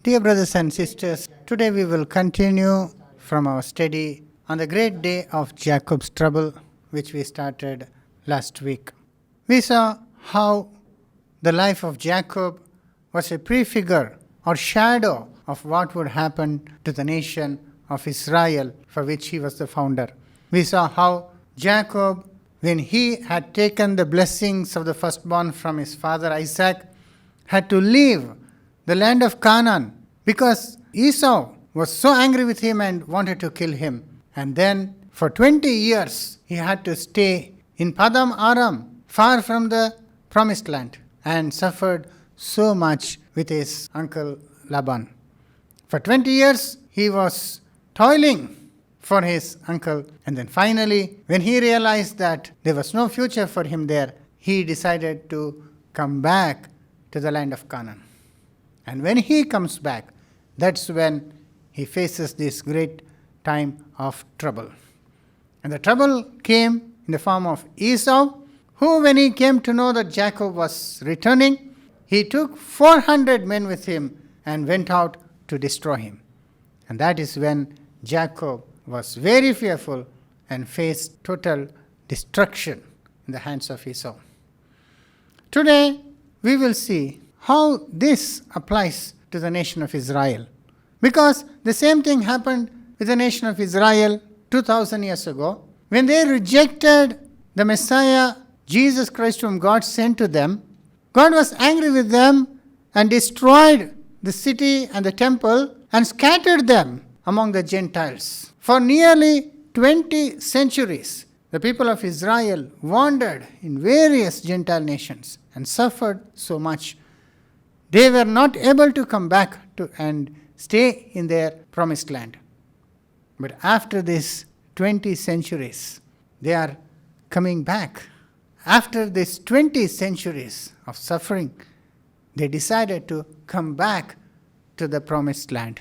Dear brothers and sisters, today we will continue from our study on the great day of Jacob's trouble, which we started last week. We saw how the life of Jacob was a prefigure or shadow of what would happen to the nation of Israel, for which he was the founder. We saw how Jacob, when he had taken the blessings of the firstborn from his father Isaac, had to leave the land of Canaan because Esau was so angry with him and wanted to kill him. And then for 20 years he had to stay in Padam Aram, far from the promised land, and suffered so much with his uncle Laban. For 20 years he was toiling for his uncle, and then finally, when he realized that there was no future for him there, he decided to come back to the land of Canaan. And when he comes back, that's when he faces this great time of trouble. And the trouble came in the form of Esau, who, when he came to know that Jacob was returning, he took 400 men with him and went out to destroy him. And that is when Jacob was very fearful and faced total destruction in the hands of Esau. Today, we will see how this applies to the nation of Israel. Because the same thing happened with the nation of Israel 2000 years ago. When they rejected the Messiah, Jesus Christ, whom God sent to them, God was angry with them and destroyed the city and the temple and scattered them among the Gentiles. For nearly 20 centuries, the people of Israel wandered in various Gentile nations and suffered so much. They were not able to come back and stay in their promised land. But after these 20 centuries, they are coming back. After these 20 centuries of suffering, they decided to come back to the promised land.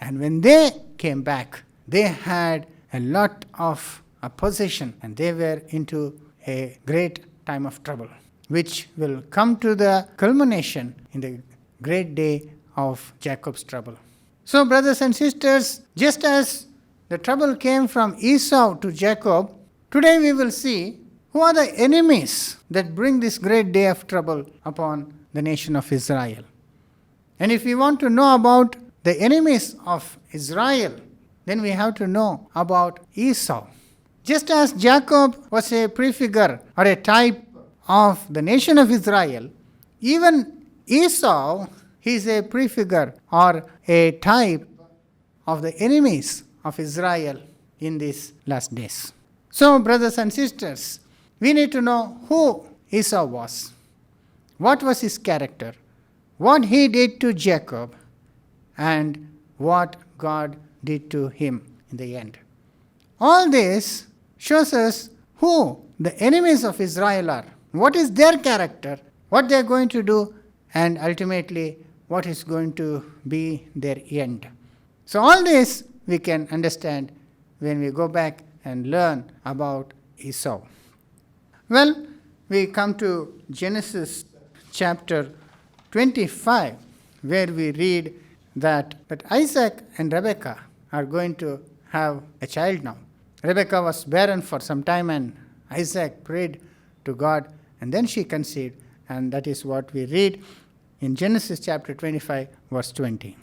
And when they came back, they had a lot of opposition and they were into a great time of trouble, which will come to the culmination in the great day of Jacob's trouble. So, brothers and sisters, just as the trouble came from Esau to Jacob, today we will see who are the enemies that bring this great day of trouble upon the nation of Israel. And if we want to know about the enemies of Israel, then we have to know about Esau. Just as Jacob was a prefigure or a type of the nation of Israel, even Esau is a prefigure or a type of the enemies of Israel in these last days. So, brothers and sisters, we need to know who Esau was, what was his character, what he did to Jacob, and what God did to him in the end. All this shows us who the enemies of Israel are, what is their character, what they are going to do, and ultimately what is going to be their end. So all this we can understand when we go back and learn about Esau. Well, we come to Genesis chapter 25, where we read that Isaac and Rebekah are going to have a child now. Rebekah was barren for some time and Isaac prayed to God and then she conceived, and that is what we read in Genesis chapter 25 verse 20.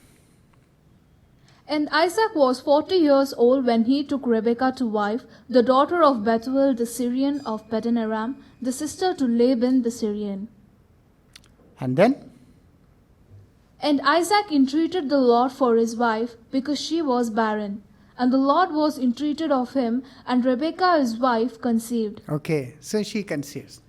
And Isaac was 40 years old when he took Rebekah to wife, the daughter of Bethuel the Syrian of Padan Aram, the sister to Laban the Syrian. And then? And Isaac entreated the Lord for his wife, because she was barren. And the Lord was entreated of him, and Rebekah his wife conceived. Okay, so she conceives.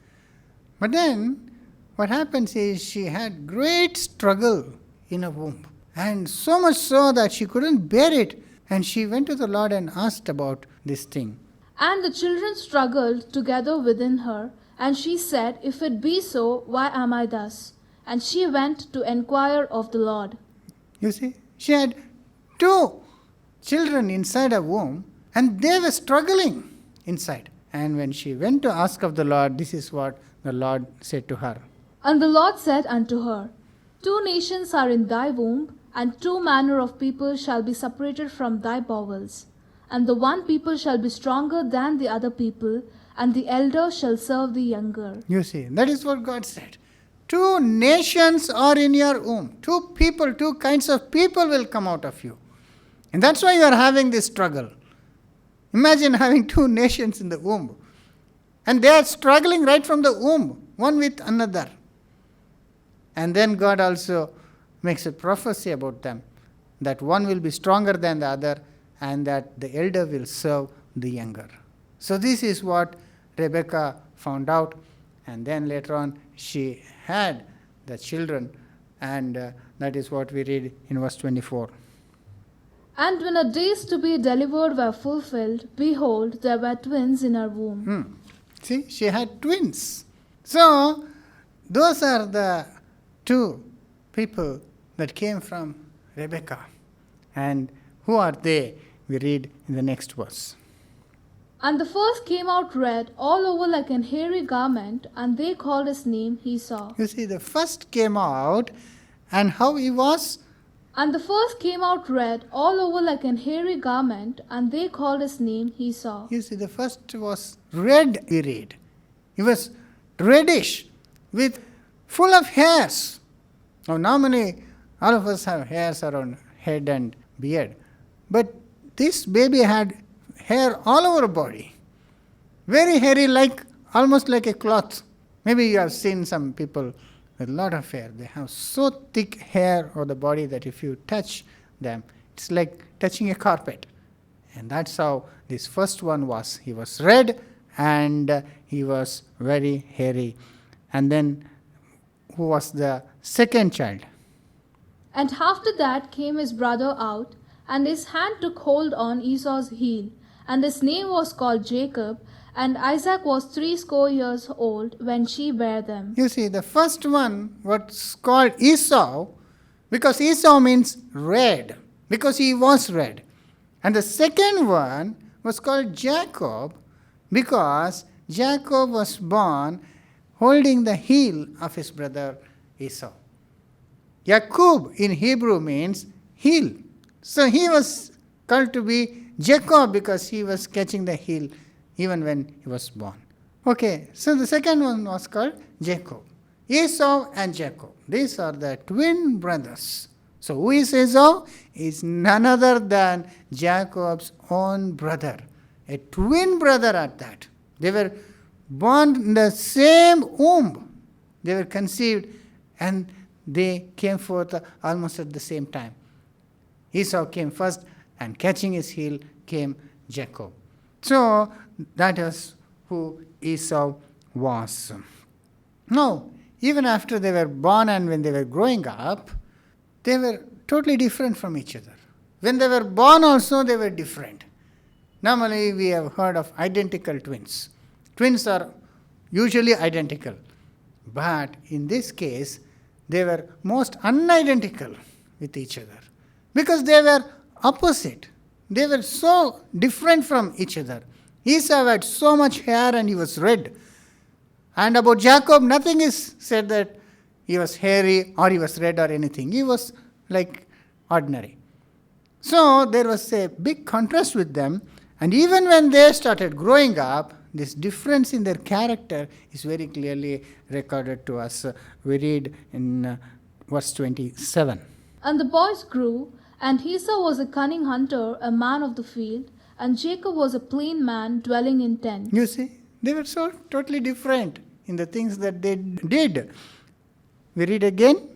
But then, what happens is she had great struggle in her womb. And so much so that she couldn't bear it. And she went to the Lord and asked about this thing. And the children struggled together within her. And she said, If it be so, why am I thus? And she went to inquire of the Lord. You see, she had 2 children inside her womb and they were struggling inside. And when she went to ask of the Lord, this is what the Lord said to her. And the Lord said unto her, 2 nations are in thy womb, and two manner of people shall be separated from thy bowels. And the one people shall be stronger than the other people, and the elder shall serve the younger. You see, that is what God said. Two nations are in your womb. Two people, two kinds of people will come out of you. And that's why you are having this struggle. Imagine having two nations in the womb. And they are struggling right from the womb, one with another. And then God also makes a prophecy about them, that one will be stronger than the other, and that the elder will serve the younger. So this is what Rebekah found out, and then later on she had the children, and that is what we read in verse 24. And when her days to be delivered were fulfilled, behold, there were twins in her womb. See, she had twins. So those are the two people that came from Rebekah. And who are they? We read in the next verse. And the first came out red, all over like an hairy garment, and they called his name Esau. You see, the first came out, and how he was? And the first came out red, all over like an hairy garment, and they called his name Esau. You see, the first was red, we read. He was reddish, with full of hairs. Now, normally, all of us have hairs around head and beard. But this baby had hair all over body. Very hairy, almost like a cloth. Maybe you have seen some people with a lot of hair. They have so thick hair on the body that if you touch them, it's like touching a carpet. And that's how this first one was. He was red and he was very hairy. And then who was the second child? And after that came his brother out, and his hand took hold on Esau's heel, and his name was called Jacob, and Isaac was 80 years old when she bare them. You see, the first one was called Esau, because Esau means red, because he was red. And the second one was called Jacob, because Jacob was born holding the heel of his brother Esau. Yaqub in Hebrew means heel. So he was called to be Jacob because he was catching the heel even when he was born. Okay, so the second one was called Jacob. Esau and Jacob. These are the twin brothers. So who is Esau? Is none other than Jacob's own brother. A twin brother at that. They were born in the same womb. They were conceived and they came forth almost at the same time. Esau came first, and catching his heel came Jacob. So that is who Esau was. Now, even after they were born and when they were growing up, they were totally different from each other. When they were born also, they were different. Normally, we have heard of identical twins. Twins are usually identical. But in this case, they were most unidentical with each other. Because they were opposite. They were so different from each other. Esau had so much hair and he was red. And about Jacob, nothing is said that he was hairy or he was red or anything. He was like ordinary. So there was a big contrast with them. And even when they started growing up, this difference in their character is very clearly recorded to us. We read in verse 27. And the boys grew, and Esau was a cunning hunter, a man of the field, and Jacob was a plain man dwelling in tents. You see, they were so totally different in the things that they did. We read again.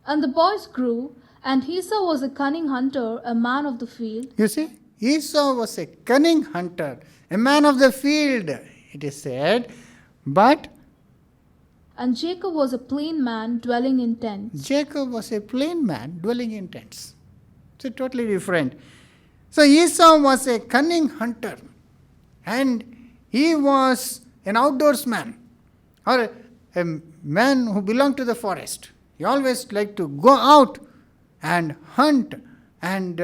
And the boys grew, and Esau was a cunning hunter, a man of the field. You see, Esau was a cunning hunter, a man of the field, it is said, but and Jacob was a plain man dwelling in tents. Jacob was a plain man dwelling in tents. So totally different. So Esau was a cunning hunter, and he was an outdoorsman, or a man who belonged to the forest. He always liked to go out and hunt, and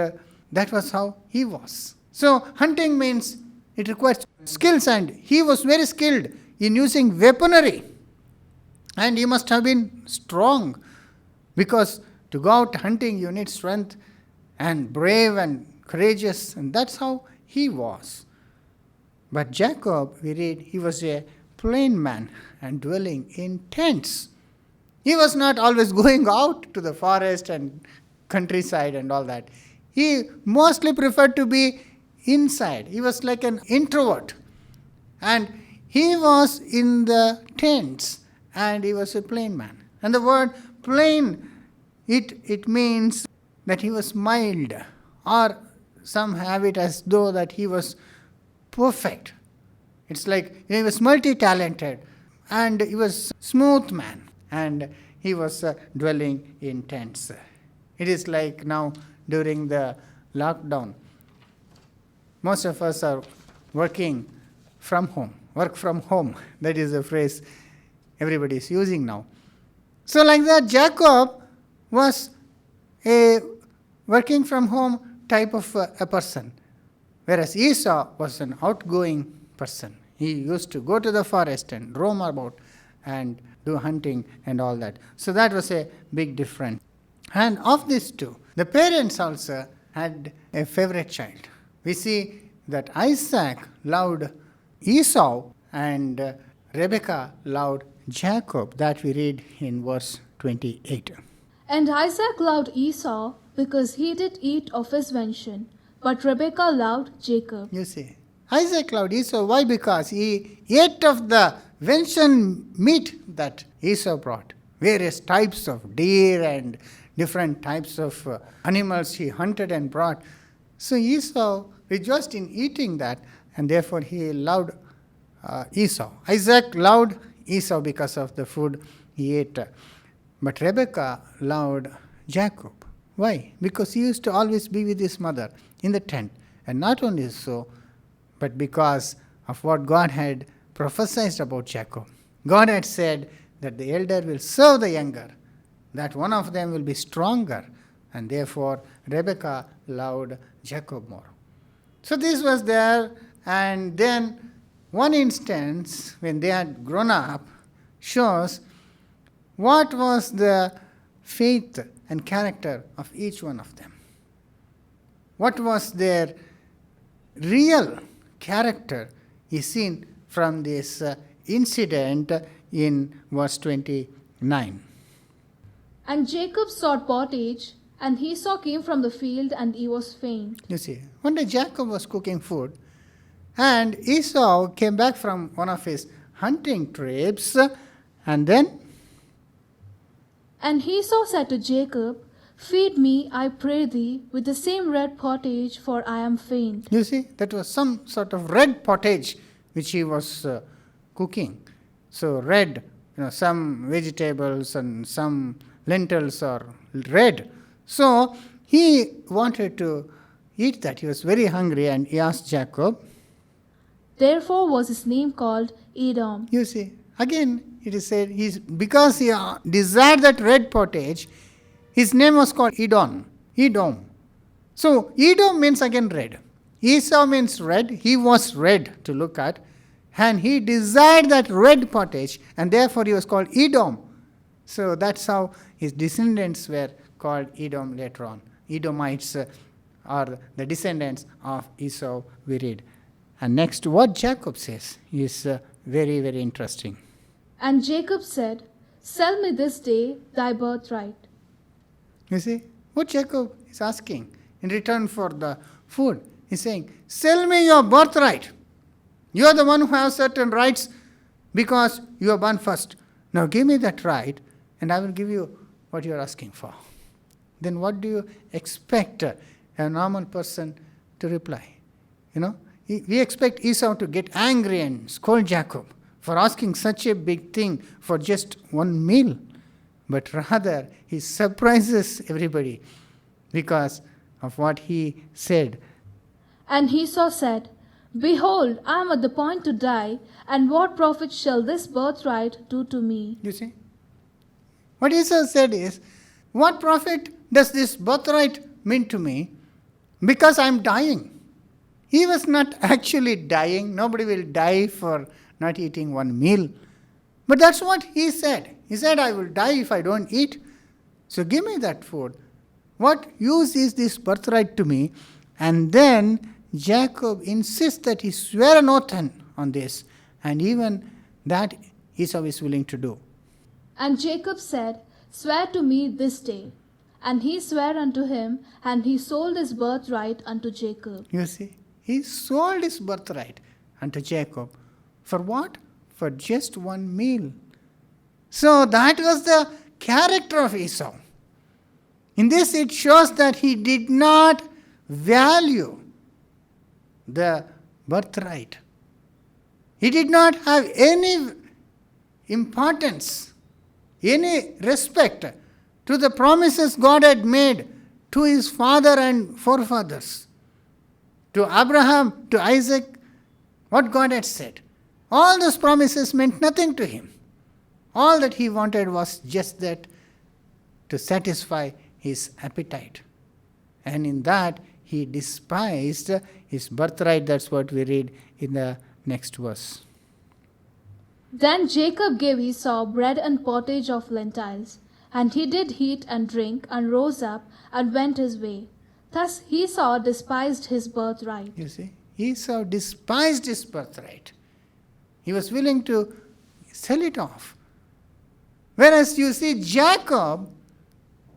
that was how he was. So hunting means it requires skills, and he was very skilled in using weaponry. And he must have been strong, because To go out hunting, you need strength and brave and courageous, and that's how he was. But Jacob, we read, he was a plain man and dwelling in tents. He was not always going out to the forest and countryside and all that. He mostly preferred to be inside. He was like an introvert. And he was in the tents and he was a plain man. And the word plain, it means that he was mild, or some have it as though that he was perfect. It's like he was multi-talented and he was smooth man and he was dwelling in tents. It is like now during the lockdown. Most of us are working from home, work from home. That is a phrase everybody is using now. So like that, Jacob was a working from home type of a person, whereas Esau was an outgoing person. He used to go to the forest and roam about and do hunting and all that. So that was a big difference. And of these two, the parents also had a favorite child. We see that Isaac loved Esau and Rebekah loved Jacob. That we read in verse 28. And Isaac loved Esau because he did eat of his venison, but Rebekah loved Jacob. You see, Isaac loved Esau. Why? Because he ate of the venison meat that Esau brought. Various types of deer and different types of animals he hunted and brought. So Esau rejoiced in eating that, and therefore he loved Esau. Isaac loved Esau because of the food he ate. But Rebekah loved Jacob. Why? Because he used to always be with his mother in the tent. And not only so, but because of what God had prophesied about Jacob. God had said that the elder will serve the younger, that one of them will be stronger, and therefore Rebekah loved Jacob more. So this was there, and then one instance when they had grown up shows what was the faith and character of each one of them. What was their real character is seen from this incident in verse 29. And Jacob sought pottage, and Esau came from the field, and he was faint. You see, one day Jacob was cooking food, and Esau came back from one of his hunting trips, and then? And Esau said to Jacob, Feed me, I pray thee, with the same red pottage, for I am faint. You see, that was some sort of red pottage which he was cooking. So red, some vegetables and some lentils are red. So he wanted to eat that. He was very hungry and he asked Jacob. Therefore was his name called Edom. You see, again it is said, because he desired that red pottage, his name was called Edom. So Edom means again red. Esau means red. He was red to look at. And he desired that red pottage, and therefore he was called Edom. So that's how his descendants were called Edom later on. Edomites are the descendants of Esau, we read. And next, what Jacob says is very, very interesting. And Jacob said, Sell me this day thy birthright. You see, what Jacob is asking in return for the food, he's saying, sell me your birthright. You are the one who has certain rights because you are born first. Now give me that right and I will give you what you are asking for. Then what do you expect a normal person to reply? We expect Esau to get angry and scold Jacob for asking such a big thing for just one meal. But rather, he surprises everybody because of what he said. And Esau said, Behold, I am at the point to die, and what profit shall this birthright do to me? You see? What Esau said is, what profit does this birthright mean to me? Because I am dying. He was not actually dying. Nobody will die for not eating one meal. But that's what he said. He said, I will die if I don't eat. So give me that food. What use is this birthright to me? And then Jacob insists that he swear an oath on this, and even that Esau is willing to do. And Jacob said, Swear to me this day. And he sware unto him, and he sold his birthright unto Jacob. You see, he sold his birthright unto Jacob. For what? For just one meal. So that was the character of Esau. In this it shows that he did not value the birthright. He did not have any importance, any respect to the promises God had made to his father and forefathers, to Abraham, to Isaac, what God had said. All those promises meant nothing to him. All that he wanted was just that, to satisfy his appetite. And in that, he despised his birthright. That's what we read in the next verse. Then Jacob gave Esau bread and pottage of lentils. And he did eat and drink, and rose up, and went his way. Thus Esau despised his birthright. You see, Esau despised his birthright. He was willing to sell it off. Whereas you see, Jacob,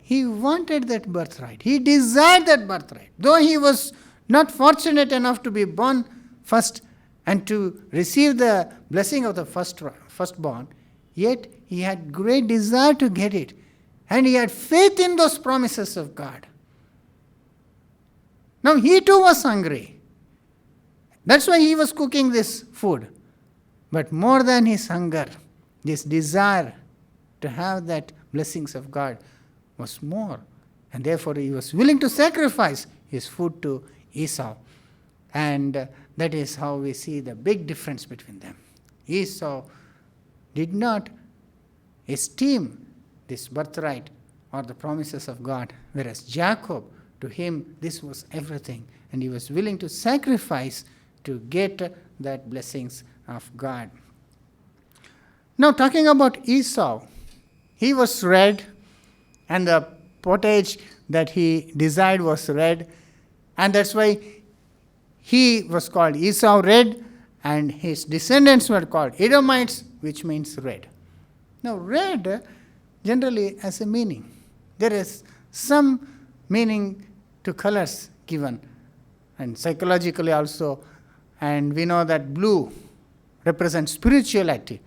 he wanted that birthright. He desired that birthright. Though he was not fortunate enough to be born first and to receive the blessing of the firstborn, yet he had great desire to get it. And he had faith in those promises of God. Now he too was hungry. That's why he was cooking this food. But more than his hunger, this desire to have that blessings of God was more. And therefore he was willing to sacrifice his food to Esau. And that is how we see the big difference between them. Esau did not esteem this birthright or the promises of God, whereas Jacob, to him, this was everything. And he was willing to sacrifice to get that blessings of God. Now talking about Esau, he was red, and the pottage that he desired was red, and that's why he was called Esau red, and his descendants were called Edomites, which means red. Now red generally has a meaning. There is some meaning to colors given, and psychologically also, and we know that blue represents spirituality,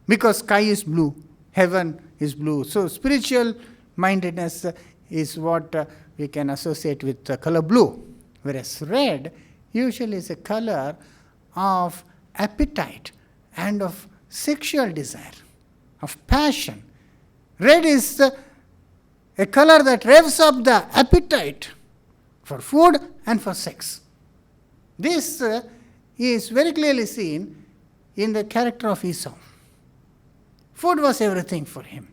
because sky is blue, heaven is blue. So spiritual mindedness is what we can associate with the color blue, whereas red usually is a color of appetite and of sexual desire, of passion. Red is a color that revs up the appetite for food and for sex. This is very clearly seen in the character of Esau. Food was everything for him.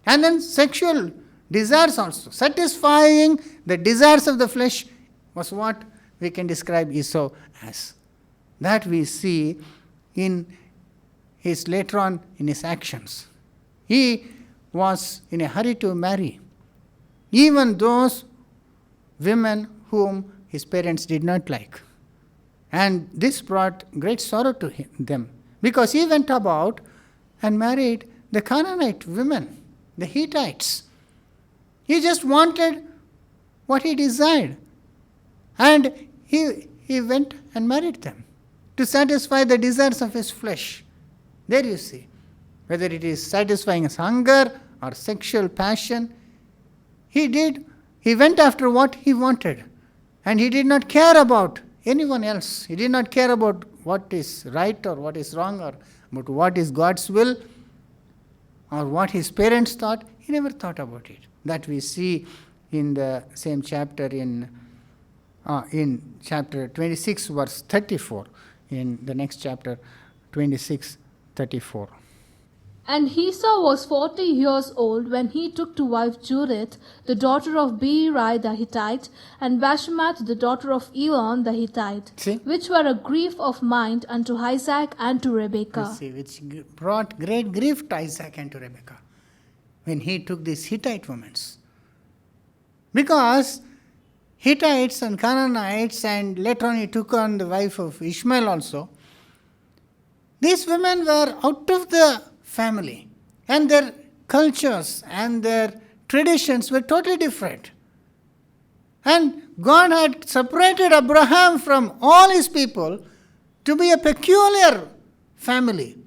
And then sexual desires also. Satisfying the desires of the flesh was what we can describe Esau as. That we see in his later on in his actions. He was in a hurry to marry even those women whom his parents did not like. And this brought great sorrow to them, because he went about and married the Canaanite women, the Hittites. He just wanted what he desired. And he went and married them to satisfy the desires of his flesh. There you see, whether it is satisfying his hunger or sexual passion, he went after what he wanted. And he did not care about anyone else. He did not care about what is right or what is wrong, or about what is God's will or what his parents thought. He never thought about it. That we see in the same chapter in chapter 26, verse 34. In the next chapter, 26, 34. And Esau was 40 years old when he took to wife Judith, the daughter of Beeri the Hittite, and Bashemath, the daughter of Elon the Hittite, which were a grief of mind unto Isaac and to Rebekah. Which brought great grief to Isaac and to Rebekah when he took these Hittite women. Because Hittites and Canaanites, and later on he took on the wife of Ishmael also, these women were out of the family, and their cultures and their traditions were totally different. And God had separated Abraham from all his people to be a peculiar family.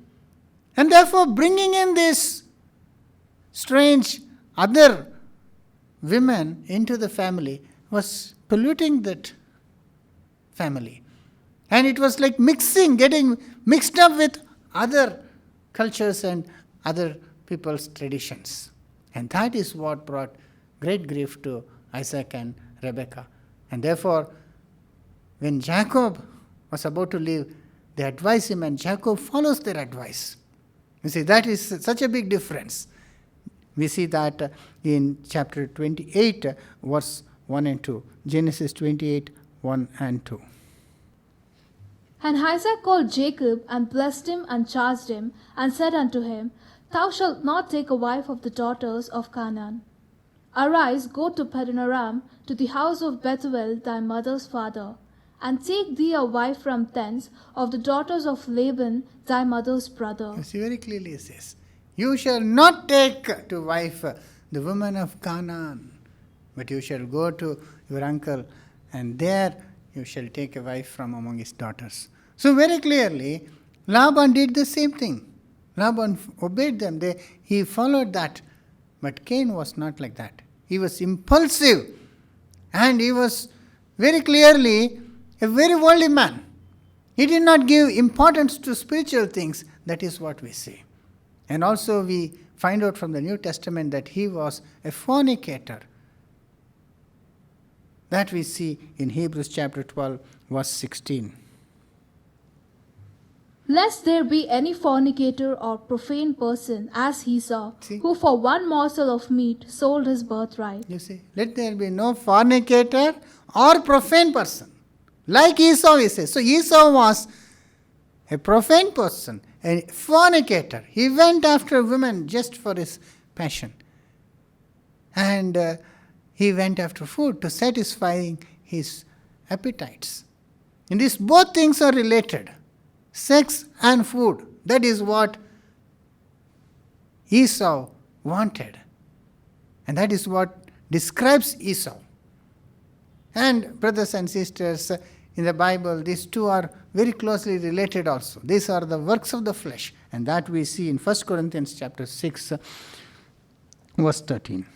And therefore bringing in these strange other women into the family was polluting that family. And it was like getting mixed up with other cultures and other people's traditions. And that is what brought great grief to Isaac and Rebekah. And therefore, when Jacob was about to leave, they advise him, and Jacob follows their advice. You see, that is such a big difference. We see that in chapter 28, verse 1 and 2. Genesis 28, 1 and 2. And Isaac called Jacob, and blessed him, and charged him, and said unto him, Thou shalt not take a wife of the daughters of Canaan. Arise, go to Padanaram, to the house of Bethuel thy mother's father, and take thee a wife from thence of the daughters of Laban thy mother's brother. You see, very clearly it says, you shall not take to wife the woman of Canaan, but you shall go to your uncle, and there you shall take a wife from among his daughters. So very clearly, Laban did the same thing. Laban obeyed them. He followed that. But Cain was not like that. He was impulsive. And he was very clearly a very worldly man. He did not give importance to spiritual things. That is what we see. And also we find out from the New Testament that he was a fornicator. That we see in Hebrews chapter 12, verse 16. Lest there be any fornicator or profane person, as Esau, See? who for one morsel of meat sold his birthright. You see, let there be no fornicator or profane person. Like Esau, he says. So Esau was a profane person, a fornicator. He went after women just for his passion. And he went after food to satisfy his appetites. And these both things are related. Sex and food. That is what Esau wanted. And that is what describes Esau. And brothers and sisters, in the Bible, these two are very closely related also. These are the works of the flesh. And that we see in 1 Corinthians chapter 6, verse 13.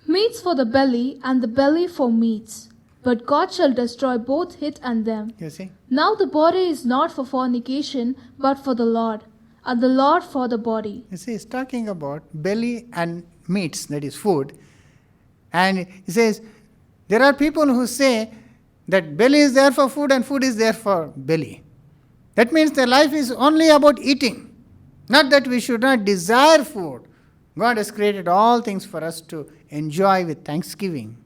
Meats for the belly, and the belly for meats. But God shall destroy both it and them. You see? Now the body is not for fornication, but for the Lord, and the Lord for the body. You see, he's talking about belly and meats, that is food. And he says, there are people who say that belly is there for food and food is there for belly. That means their life is only about eating. Not that we should not desire food. God has created all things for us to enjoy with thanksgiving.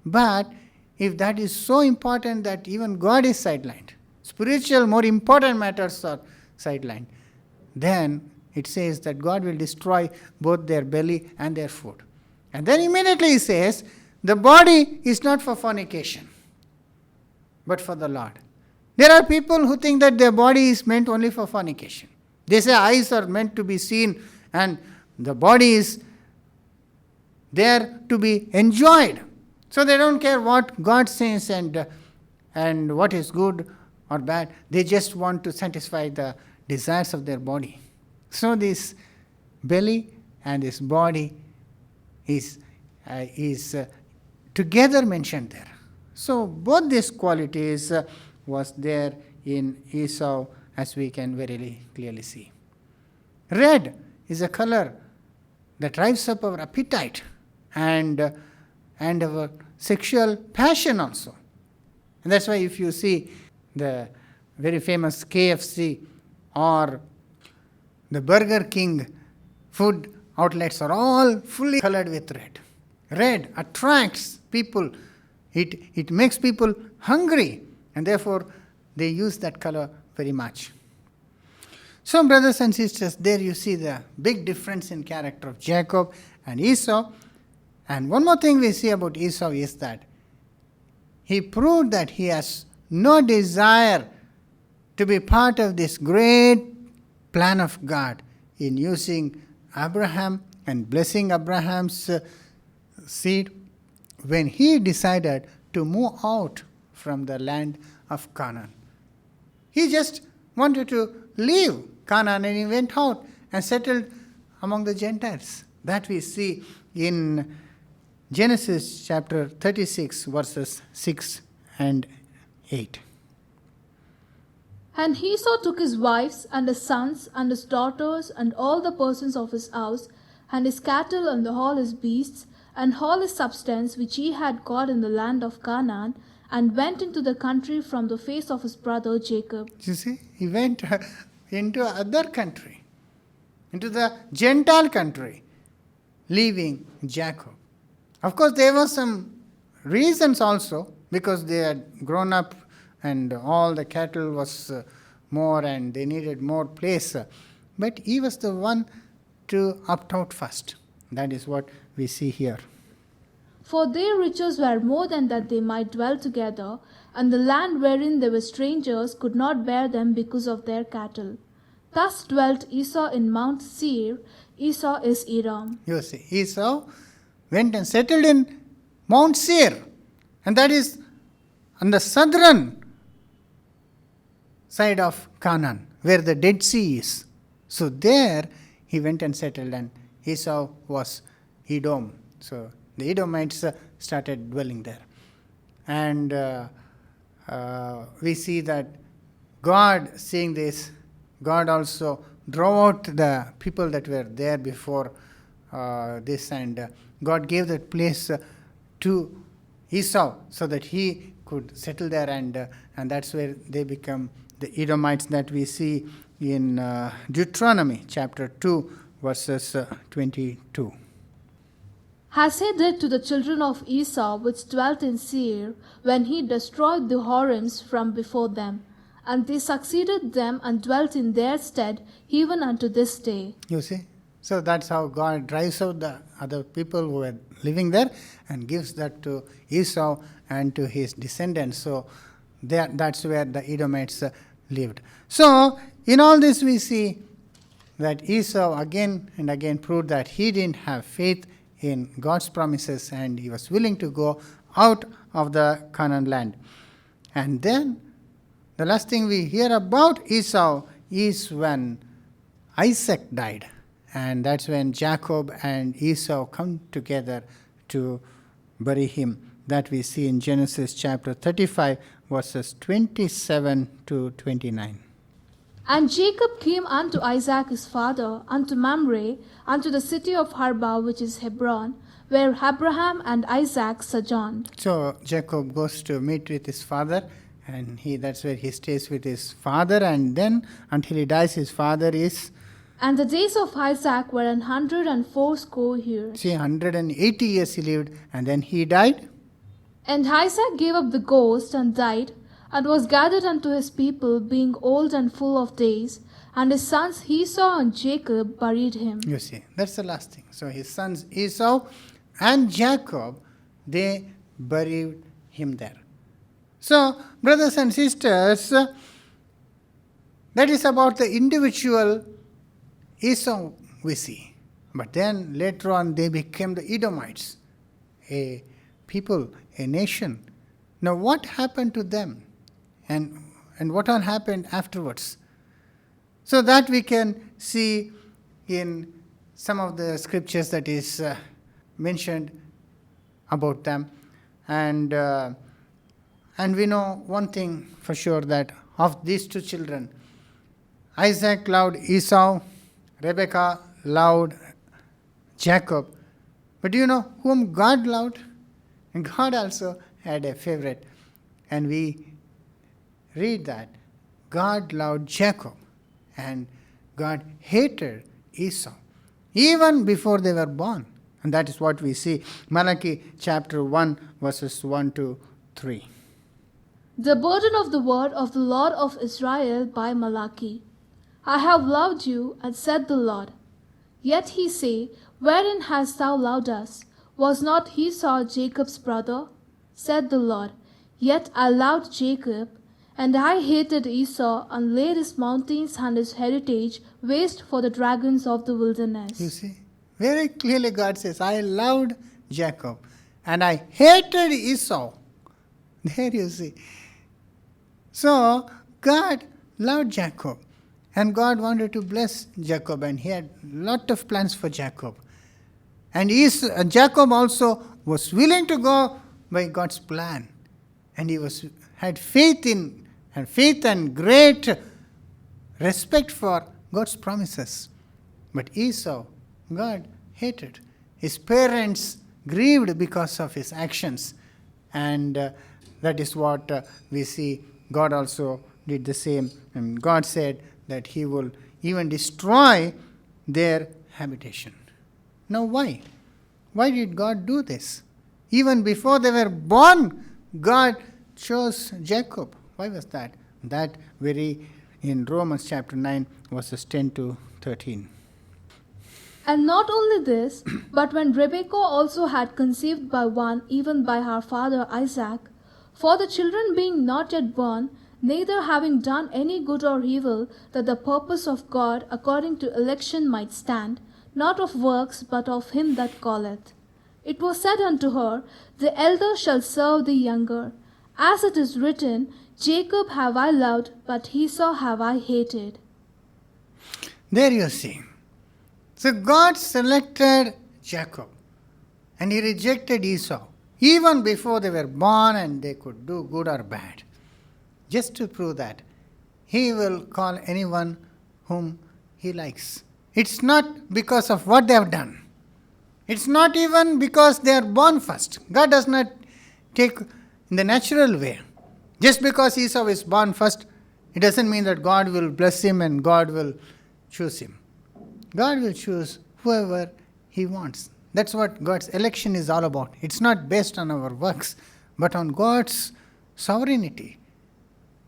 But if that is so important that even God is sidelined, spiritual, more important matters are sidelined, then it says that God will destroy both their belly and their food. And then immediately he says, the body is not for fornication, but for the Lord. There are people who think that their body is meant only for fornication. They say eyes are meant to be seen and the body is there to be enjoyed. So they don't care what God says and what is good or bad. They just want to satisfy the desires of their body. So this belly and this body is together mentioned there. So both these qualities was there in Esau, as we can very clearly see. Red is a color that drives up our appetite and our sexual passion also. And that's why if you see the very famous KFC or the Burger King food outlets are all fully colored with red. Red attracts people. It makes people hungry, and therefore they use that color very much. So brothers and sisters, there you see the big difference in character of Jacob and Esau. And one more thing we see about Esau is that he proved that he has no desire to be part of this great plan of God in using Abraham and blessing Abraham's seed when he decided to move out from the land of Canaan. He just wanted to leave Canaan and he went out and settled among the Gentiles. That we see in Genesis chapter 36 verses 6 and 8. And Esau took his wives, and his sons, and his daughters, and all the persons of his house, and his cattle, and all his beasts, and all his substance which he had got in the land of Canaan, and went into the country from the face of his brother Jacob. You see, he went into other country, into the Gentile country, leaving Jacob. Of course, there were some reasons also, because they had grown up and all the cattle was more and they needed more place. But he was the one to opt out first. That is what we see here. For their riches were more than that they might dwell together, and the land wherein they were strangers could not bear them because of their cattle. Thus dwelt Esau in Mount Seir. Esau is Edom. You see, Esau went and settled in Mount Seir, and that is on the southern side of Canaan, where the Dead Sea is. So there he went and settled, and Esau was Edom. So the Edomites started dwelling there. And we see that God, seeing this, God also drove out the people that were there before this, and God gave that place to Esau so that he could settle there, and that's where they become the Edomites that we see in Deuteronomy chapter 2 verses 22. As he did to the children of Esau which dwelt in Seir, when he destroyed the Horims from before them. And they succeeded them and dwelt in their stead even unto this day. You see? So that's how God drives out the other people who were living there and gives that to Esau and to his descendants. So that's where the Edomites lived. So in all this we see that Esau again and again proved that he didn't have faith in God's promises and he was willing to go out of the Canaan land. And then the last thing we hear about Esau is when Isaac died. And that's when Jacob and Esau come together to bury him. That we see in Genesis chapter 35 verses 27 to 29. And Jacob came unto Isaac his father, unto Mamre, unto the city of Arba, which is Hebron, where Abraham and Isaac sojourned. So Jacob goes to meet with his father, and that's where he stays with his father, and then until he dies, his father is... And the days of Isaac were 180 years. See, 180 years he lived, and then he died. And Isaac gave up the ghost and died, and was gathered unto his people, being old and full of days. And his sons Esau and Jacob buried him. You see, that's the last thing. So his sons Esau and Jacob, they buried him there. So, brothers and sisters, that is about the individual Esau we see. But then later on they became the Edomites, a people, a nation. Now what happened to them? And what all happened afterwards? So that we can see in some of the scriptures that is mentioned about them. And we know one thing for sure, that of these two children, Isaac loved Esau, Rebekah loved Jacob. But do you know whom God loved? And God also had a favorite. And we read that God loved Jacob and God hated Esau even before they were born. And that is what we see. Malachi chapter 1 verses 1 to 3. The burden of the word of the Lord of Israel by Malachi. I have loved you, and said the Lord. Yet he say, wherein hast thou loved us? Was not Esau Jacob's brother? Said the Lord, Yet I loved Jacob, and I hated Esau, and laid his mountains and his heritage waste for the dragons of the wilderness. You see, very clearly God says, I loved Jacob and I hated Esau. There you see. So, God loved Jacob and God wanted to bless Jacob and he had a lot of plans for Jacob. And Jacob also was willing to go by God's plan. And he had faith and great respect for God's promises. But Esau, God hated. His parents grieved because of his actions. And that is what we see. God also did the same. And God said that he will even destroy their habitation. Now why? Why did God do this? Even before they were born, God chose Jacob. Why was that? That very in Romans chapter 9, verses 10 to 13. And not only this, but when Rebekah also had conceived by one, even by her father Isaac, for the children being not yet born, neither having done any good or evil, that the purpose of God according to election might stand, not of works, but of him that calleth. It was said unto her, The elder shall serve the younger. As it is written, Jacob have I loved, but Esau have I hated. There you see. So God selected Jacob and he rejected Esau even before they were born and they could do good or bad. Just to prove that he will call anyone whom he likes. It's not because of what they have done. It's not even because they are born first. God does not take in the natural way. Just because Esau is born first, it doesn't mean that God will bless him and God will choose him. God will choose whoever he wants. That's what God's election is all about. It's not based on our works, but on God's sovereignty.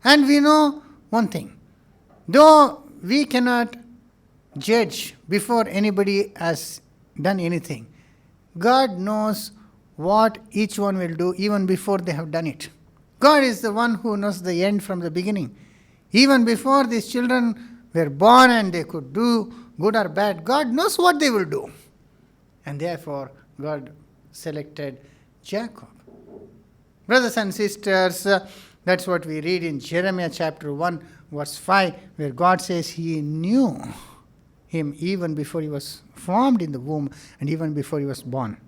And we know one thing. Though we cannot judge before anybody has done anything, God knows what each one will do even before they have done it. God is the one who knows the end from the beginning. Even before these children were born and they could do good or bad, God knows what they will do. And therefore, God selected Jacob. Brothers and sisters, that's what we read in Jeremiah chapter 1, verse 5, where God says he knew him even before he was formed in the womb and even before he was born.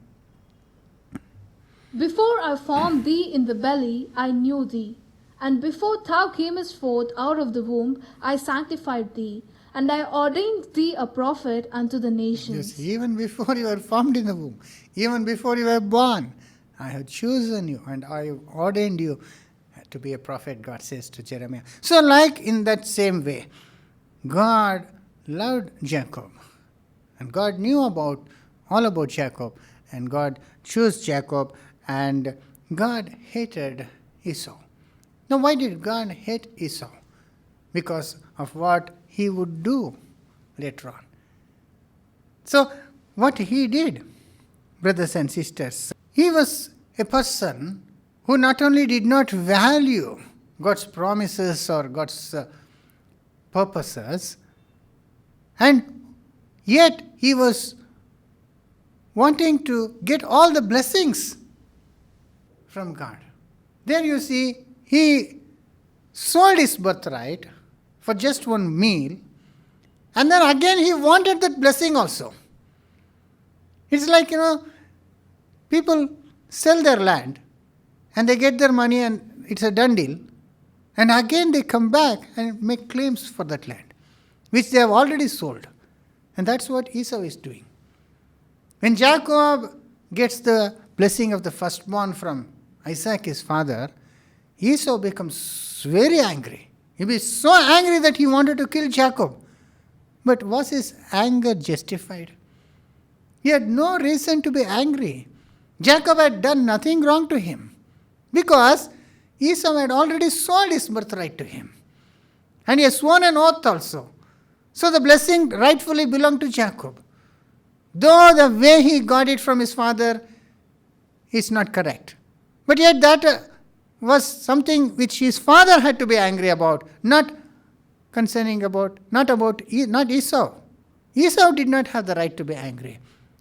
Before I formed thee in the belly, I knew thee. And before thou camest forth out of the womb, I sanctified thee. And I ordained thee a prophet unto the nations. Yes, even before you were formed in the womb, even before you were born, I have chosen you and I have ordained you to be a prophet, God says to Jeremiah. So like in that same way, God loved Jacob. And God knew all about Jacob. And God chose Jacob. And God hated Esau. Now why did God hate Esau? Because of what he would do later on. So what he did, brothers and sisters, he was a person who not only did not value God's promises or God's purposes, and yet he was wanting to get all the blessings from God. There you see, he sold his birthright for just one meal, and then again he wanted that blessing also. It's like, people sell their land and they get their money and it's a done deal, and again they come back and make claims for that land, which they have already sold. And that's what Esau is doing. When Jacob gets the blessing of the firstborn from Isaac, his father, Esau becomes very angry. He was so angry that he wanted to kill Jacob. But was his anger justified? He had no reason to be angry. Jacob had done nothing wrong to him because Esau had already sold his birthright to him. And he has sworn an oath also. So the blessing rightfully belonged to Jacob. Though the way he got it from his father is not correct. But yet that was something which his father had to be angry about, not Esau. Esau did not have the right to be angry.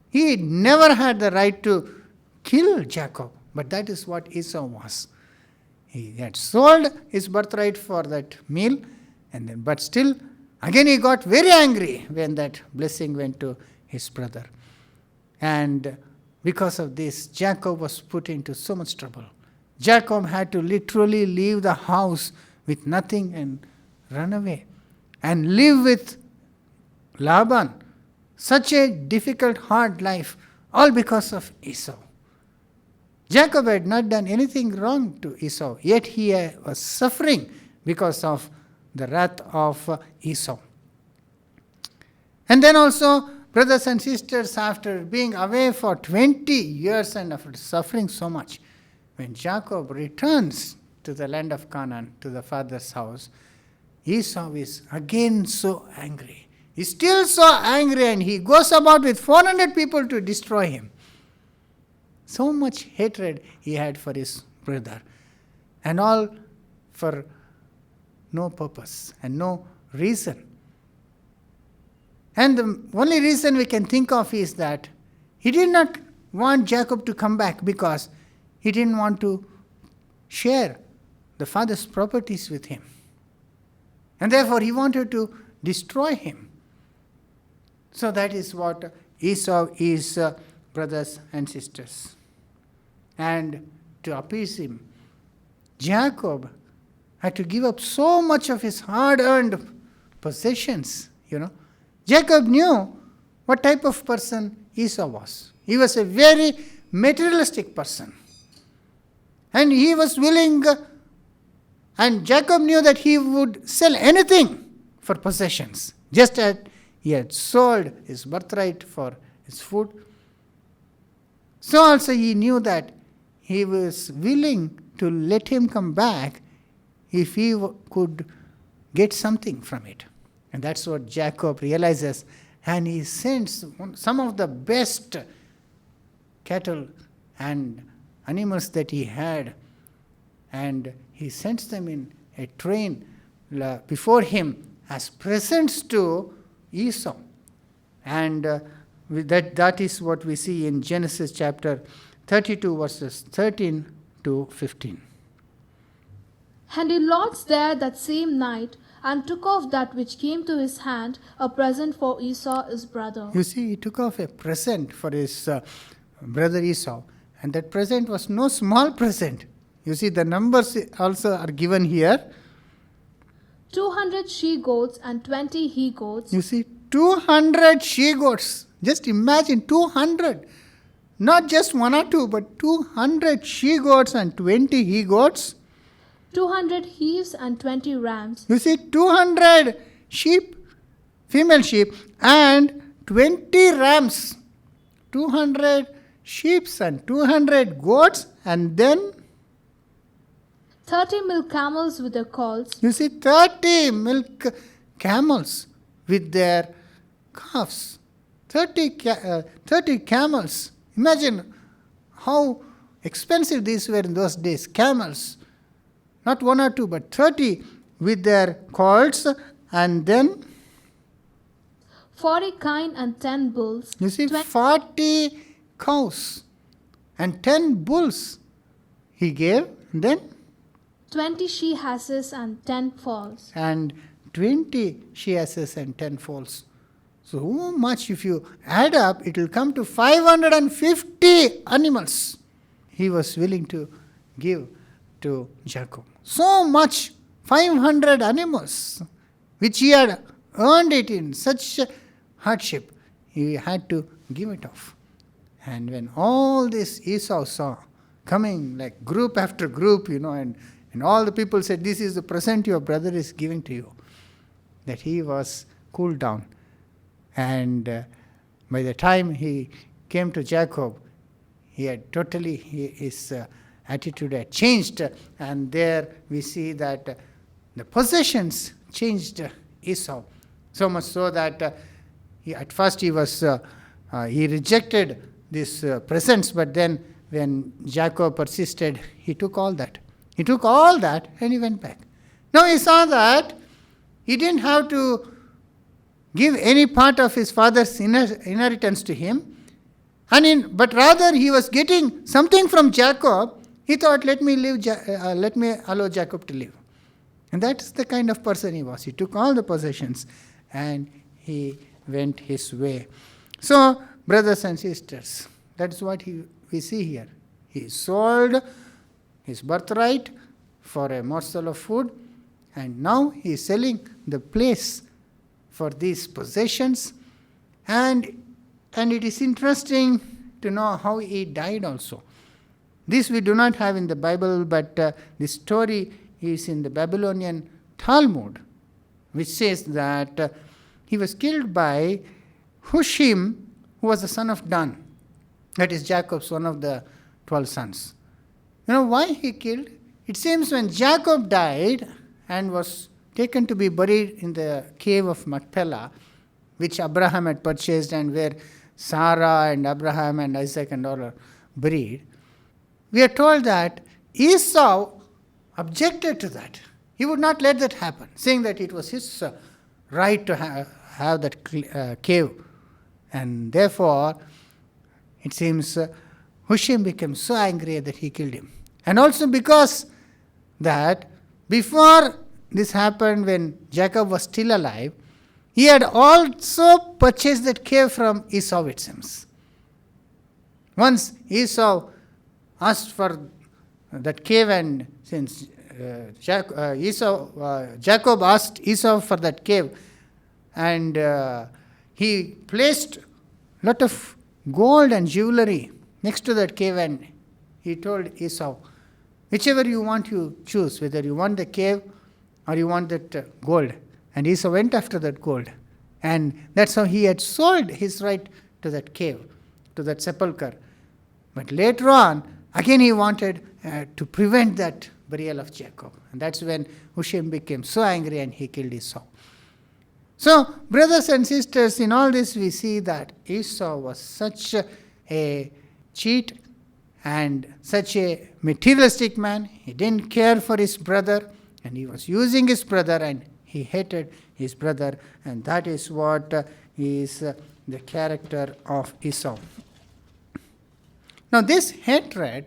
He never had the right to kill Jacob, but that is what Esau was. He had sold his birthright for that meal, but still, again he got very angry when that blessing went to his brother. And because of this, Jacob was put into so much trouble. Jacob had to literally leave the house with nothing and run away and live with Laban. Such a difficult, hard life, all because of Esau. Jacob had not done anything wrong to Esau, yet he was suffering because of the wrath of Esau. And then also, brothers and sisters, after being away for 20 years and after suffering so much, when Jacob returns to the land of Canaan, to the father's house, Esau is again so angry. He's still so angry, and he goes about with 400 people to destroy him. So much hatred he had for his brother, and all for no purpose and no reason. And the only reason we can think of is that he did not want Jacob to come back because he didn't want to share the father's properties with him. And therefore he wanted to destroy him. So that is what Esau is, brothers and sisters. And to appease him, Jacob had to give up so much of his hard-earned possessions, Jacob knew what type of person Esau was. He was a very materialistic person. And he was willing, and Jacob knew that he would sell anything for possessions, just as he had sold his birthright for his food. So also he knew that he was willing to let him come back if he could get something from it. And that's what Jacob realizes. And he sends some of the best cattle and animals that he had, and he sends them in a train before him as presents to Esau. And that is what we see in Genesis chapter 32 verses 13 to 15. And he lodged there that same night, and took off that which came to his hand, a present for Esau his brother. You see, he took off a present for his brother Esau, and that present was no small present. You see, the numbers also are given here. 200 she-goats and 20 he-goats. You see, 200 she-goats. Just imagine 200. Not just one or two, but 200 she-goats and 20 he-goats. 200 heaves and 20 rams. You see, 200 sheep, female sheep, and 20 rams. 200 sheep and 200 goats, and then 30 milk camels with their calves. You see, 30 milk camels with their calves. 30 camels. Imagine how expensive these were in those days. Camels. Not one or two, but 30 with their colts, and then 40 kine and 10 bulls. You see, 40 cows and 10 bulls he gave. And then 20 she-asses and 10 foals. And 20 she-asses and 10 foals. So much, if you add up, it will come to 550 animals he was willing to give to Jacob. So much, 500 animals, which he had earned it in such hardship, he had to give it off. And when all this Esau saw coming like group after group, and all the people said, "This is the present your brother is giving to you," that he was cooled down. And by the time he came to Jacob, his attitude had changed. And there we see that the possessions changed Esau. So much so that at first he rejected these presents, but then when Jacob persisted, he took all that. He took all that and he went back. Now he saw that he didn't have to give any part of his father's inheritance to him, but rather he was getting something from Jacob. He thought, let me allow Jacob to live. And that's the kind of person he was. He took all the possessions and he went his way. So, brothers and sisters, that's what we see here. He sold his birthright for a morsel of food, and now he is selling the place for these possessions. And it is interesting to know how he died also. This we do not have in the Bible, but this story is in the Babylonian Talmud, which says that he was killed by Hushim, who was the son of Dan. That is Jacob's one of the 12 sons. You know why he killed? It seems when Jacob died and was taken to be buried in the cave of Machpelah, which Abraham had purchased and where Sarah and Abraham and Isaac and all are buried, we are told that Esau objected to that. He would not let that happen, saying that it was his right to have that cave. And therefore, it seems Hushim became so angry that he killed him. And also because that before this happened, when Jacob was still alive, he had also purchased that cave from Esau, it seems. Once Esau asked for that cave, and since Jacob asked Esau for that cave, and he placed a lot of gold and jewelry next to that cave, and he told Esau, whichever you want, you choose, whether you want the cave or you want that gold. And Esau went after that gold. And that's how he had sold his right to that cave, to that sepulchre. But later on, again he wanted to prevent that burial of Jacob. And that's when Hushim became so angry and he killed Esau. So, brothers and sisters, in all this we see that Esau was such a cheat and such a materialistic man. He didn't care for his brother, and he was using his brother, and he hated his brother, and that is what is the character of Esau. Now, this hatred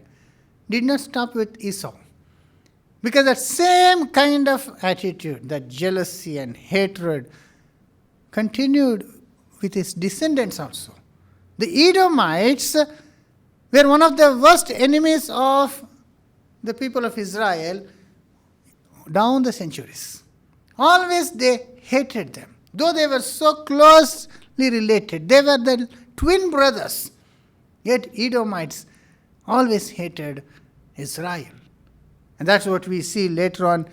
did not stop with Esau, because that same kind of attitude, that jealousy and hatred, continued with his descendants also. The Edomites were one of the worst enemies of the people of Israel down the centuries. Always they hated them. Though they were so closely related, they were the twin brothers. Yet Edomites always hated Israel. And that's what we see later on,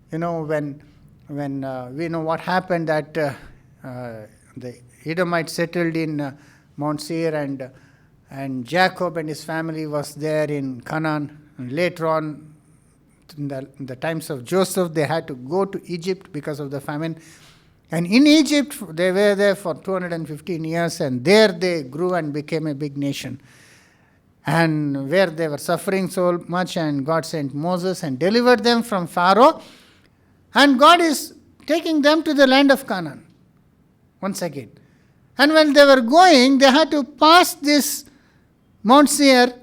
when we know what happened, that the Edomites settled in Mount Seir, and Jacob and his family was there in Canaan. And later on, in the times of Joseph, they had to go to Egypt because of the famine. And in Egypt, they were there for 215 years, and there they grew and became a big nation. And where they were suffering so much, and God sent Moses and delivered them from Pharaoh. And God is taking them to the land of Canaan once again. And when they were going, they had to pass this Mount Seir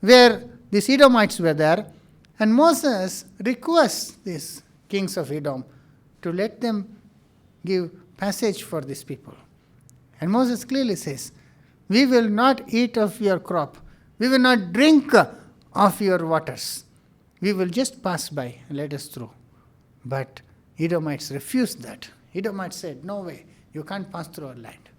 where these Edomites were there. And Moses requests these kings of Edom to let them give passage for these people. And Moses clearly says, we will not eat of your crop. We will not drink of your waters. We will just pass by and let us through. But Edomites refused that. Edomites said, no way, you can't pass through our land.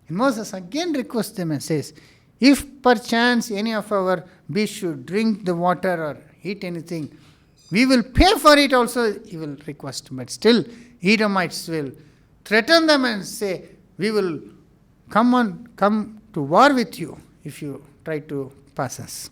And Moses again requests them and says, if perchance any of our beasts should drink the water or eat anything, we will pay for it also, he will request. But still, Edomites will threaten them and say, we will come to war with you if you try to pass us.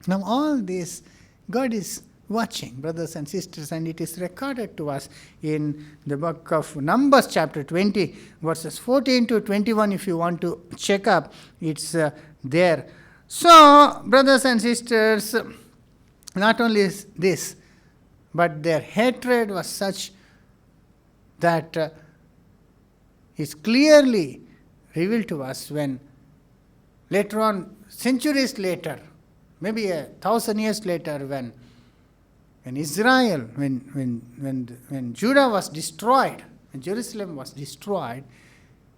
Now all this, God is watching, brothers and sisters, and it is recorded to us in the book of Numbers chapter 20, verses 14 to 21. If you want to check up, it's there. So, brothers and sisters, not only is this, but their hatred was such that is clearly revealed to us when later on, centuries later, maybe 1,000 years later, when Israel, when Judah was destroyed, when Jerusalem was destroyed,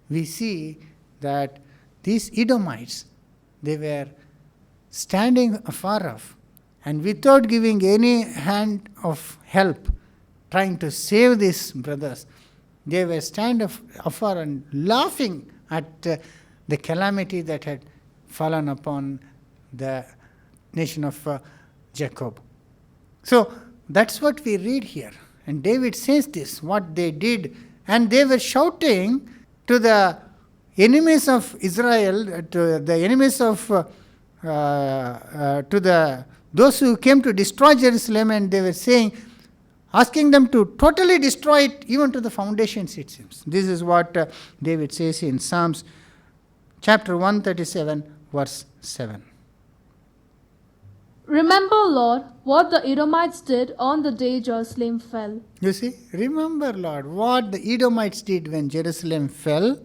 we see that these Edomites, they were standing afar off and without giving any hand of help, trying to save these brothers. They were standing afar and laughing at the calamity that had fallen upon the nation of Jacob. So that's what we read here. And David says this, what they did. And they were shouting to the enemies of Israel, to the enemies of, those who came to destroy Jerusalem, and they were saying, asking them to totally destroy it, even to the foundations, it seems. This is what David says in Psalms chapter 137, verse 7. Remember, Lord, what the Edomites did on the day Jerusalem fell. You see, remember, Lord, what the Edomites did when Jerusalem fell.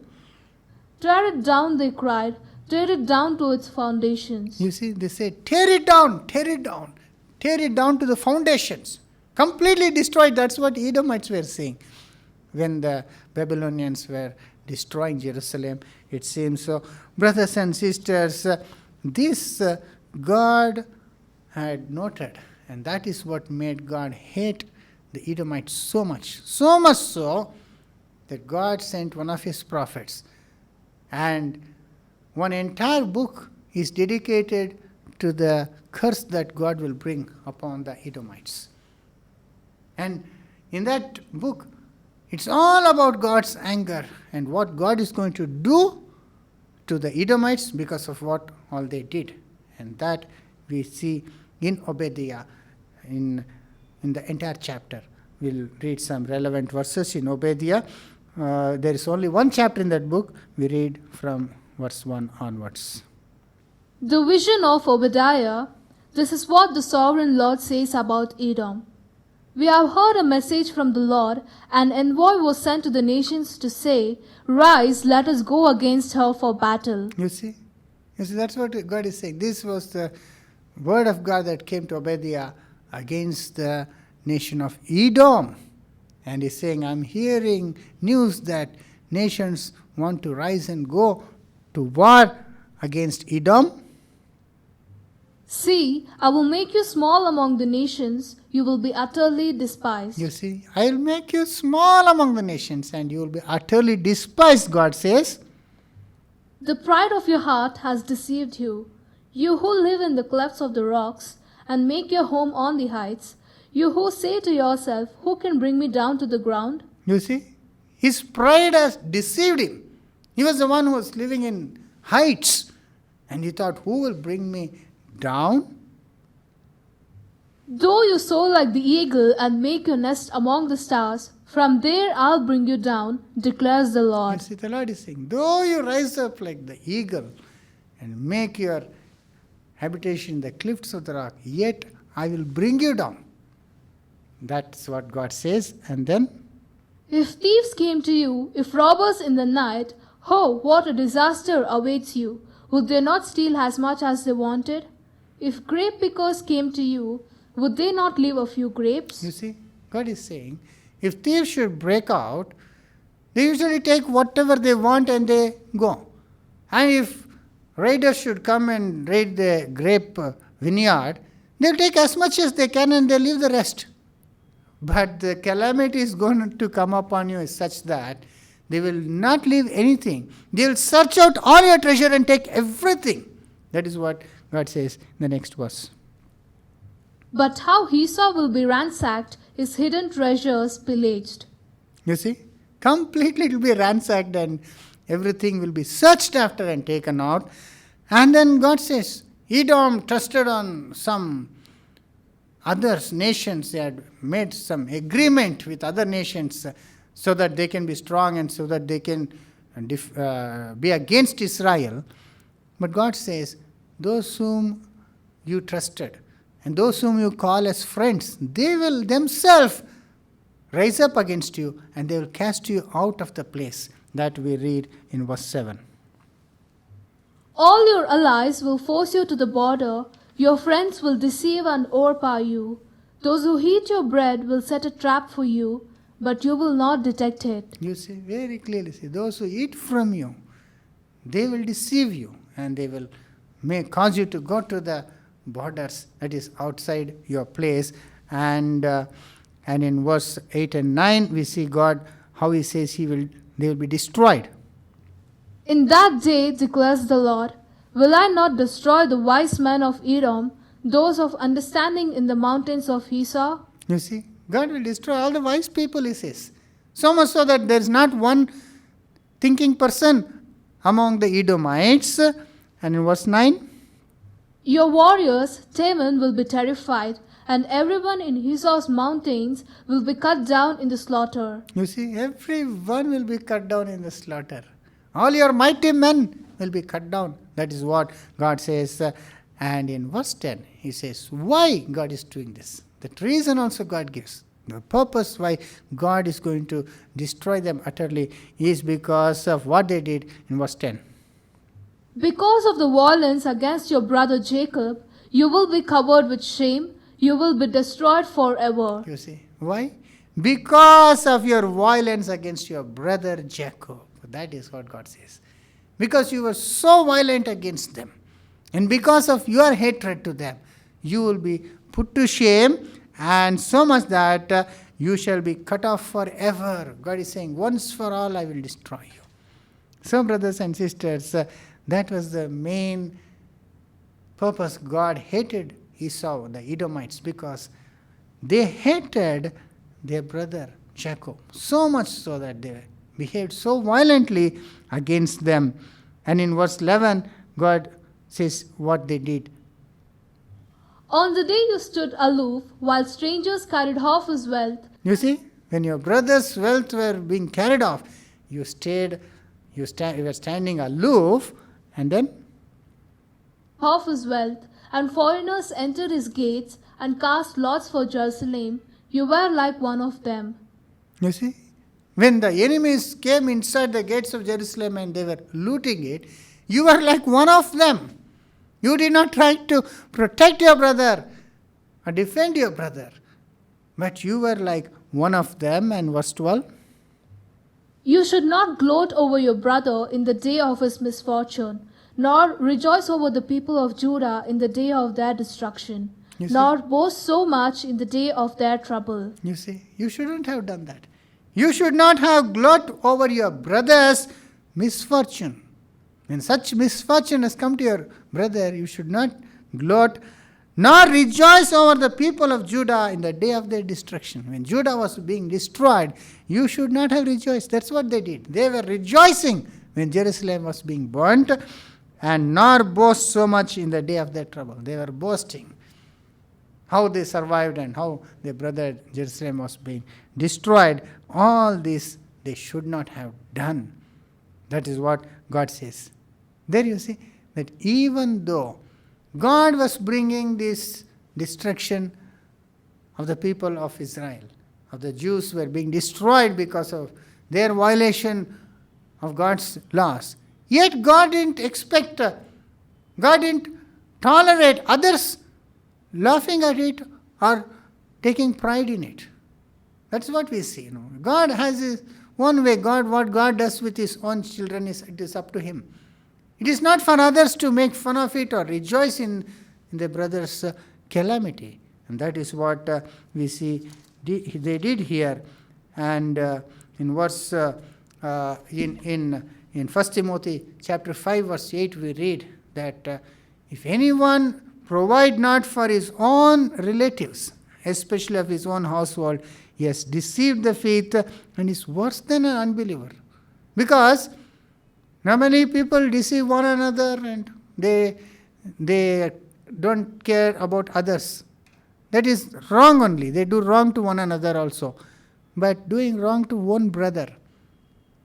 Tear it down, they cried. Tear it down to its foundations. You see, they said, tear it down, tear it down. Tear it down to the foundations. Completely destroyed. That's what Edomites were saying when the Babylonians were destroying Jerusalem. It seems so. Brothers and sisters, this God had noted, and that is what made God hate the Edomites so much so that God sent one of his prophets, and one entire book is dedicated to the curse that God will bring upon the Edomites. And in that book, it's all about God's anger and what God is going to do to the Edomites because of what all they did. And that we see in Obadiah, in the entire chapter. We'll read some relevant verses in Obadiah. There is only one chapter in that book. We read from verse 1 onwards. The vision of Obadiah. This is what the sovereign Lord says about Edom. We have heard a message from the Lord. An envoy was sent to the nations to say, Rise, let us go against her for battle. You see, that's what God is saying. This was the word of God that came to Obadiah against the nation of Edom. And he's saying, I'm hearing news that nations want to rise and go to war against Edom. See, I will make you small among the nations. You will be utterly despised. You see, I will make you small among the nations and you will be utterly despised, God says. The pride of your heart has deceived you. You who live in the clefts of the rocks and make your home on the heights, you who say to yourself, Who can bring me down to the ground? You see, his pride has deceived him. He was the one who was living in heights, and he thought, who will bring me down? Though you soar like the eagle and make your nest among the stars, from there I'll bring you down, declares the Lord. You see, the Lord is saying, though you rise up like the eagle and make your habitation in the cliffs of the rock, yet I will bring you down. That's what God says. And then, if thieves came to you, if robbers in the night, oh, what a disaster awaits you. Would they not steal as much as they wanted? If grape pickers came to you, would they not leave a few grapes? you see, God is saying, if thieves should break out, they usually take whatever they want and they go. And if raiders should come and raid the grape vineyard, they'll take as much as they can and they'll leave the rest. But the calamity is going to come upon you is such that they will not leave anything. They will search out all your treasure and take everything. That is what God says in the next verse. But how Esau will be ransacked, his hidden treasures pillaged. You see, completely it will be ransacked and everything will be searched after and taken out. And then God says, Edom trusted on some others, nations. They had made some agreement with other nations so that they can be strong and so that they can be against Israel. But God says, those whom you trusted and those whom you call as friends, they will themselves rise up against you and they will cast you out of the place. That we read in verse 7. All your allies will force you to the border. Your friends will deceive and overpower you. Those who eat your bread will set a trap for you, but you will not detect it. You see, very clearly, see, those who eat from you, they will deceive you and they will cause you to go to the borders, that is outside your place. And in verse 8 and 9, we see God, how he says they will be destroyed. In that day, declares the Lord, will I not destroy the wise men of Edom, those of understanding in the mountains of Esau? You see, God will destroy all the wise people, he says. So much so that there is not one thinking person among the Edomites. And in verse 9, your warriors, Teman, will be terrified, and everyone in Esau's mountains will be cut down in the slaughter. You see, everyone will be cut down in the slaughter. All your mighty men will be cut down. That is what God says. And in verse 10, he says, why God is doing this? That reason also God gives. The purpose why God is going to destroy them utterly is because of what they did in verse 10. Because of the violence against your brother Jacob, you will be covered with shame. You will be destroyed forever. You see, why? Because of your violence against your brother Jacob. That is what God says. Because you were so violent against them, and because of your hatred to them, you will be put to shame, and so much that you shall be cut off forever. God is saying, once for all I will destroy you. So, brothers and sisters, that was the main purpose. God hated Esau, the Edomites, because they hated their brother Jacob, so much so that they behaved so violently against them. And in verse 11, God says what they did. On the day you stood aloof, while strangers carried off his wealth. You see, when your brother's wealth were being carried off, you were standing aloof, and then off his wealth, and foreigners entered his gates and cast lots for Jerusalem. You were like one of them. You see, when the enemies came inside the gates of Jerusalem and they were looting it, you were like one of them. You did not try to protect your brother or defend your brother, but you were like one of them. And verse 12. You should not gloat over your brother in the day of his misfortune, nor rejoice over the people of Judah in the day of their destruction, nor boast so much in the day of their trouble. You see, you shouldn't have done that. You should not have gloat over your brother's misfortune. When such misfortune has come to your brother, you should not gloat, nor rejoice over the people of Judah in the day of their destruction. When Judah was being destroyed, you should not have rejoiced. That's what they did. They were rejoicing when Jerusalem was being burnt, and nor boast so much in the day of their trouble. They were boasting how they survived and how their brother Jerusalem was being destroyed. All this they should not have done. That is what God says. There you see that even though God was bringing this destruction of the people of Israel, of the Jews were being destroyed because of their violation of God's laws, yet God didn't God didn't tolerate others laughing at it or taking pride in it. That's what we see. God has his own way. What God does with his own children, it is up to him. It is not for others to make fun of it or rejoice in their brother's calamity. And that is what we see they did here. And in verse in 1 Timothy chapter 5 verse 8 we read that if anyone provide not for his own relatives, especially of his own household, he has deceived the faith and is worse than an unbeliever. Because normally people deceive one another and they don't care about others. That is wrong only. They do wrong to one another also. But doing wrong to one brother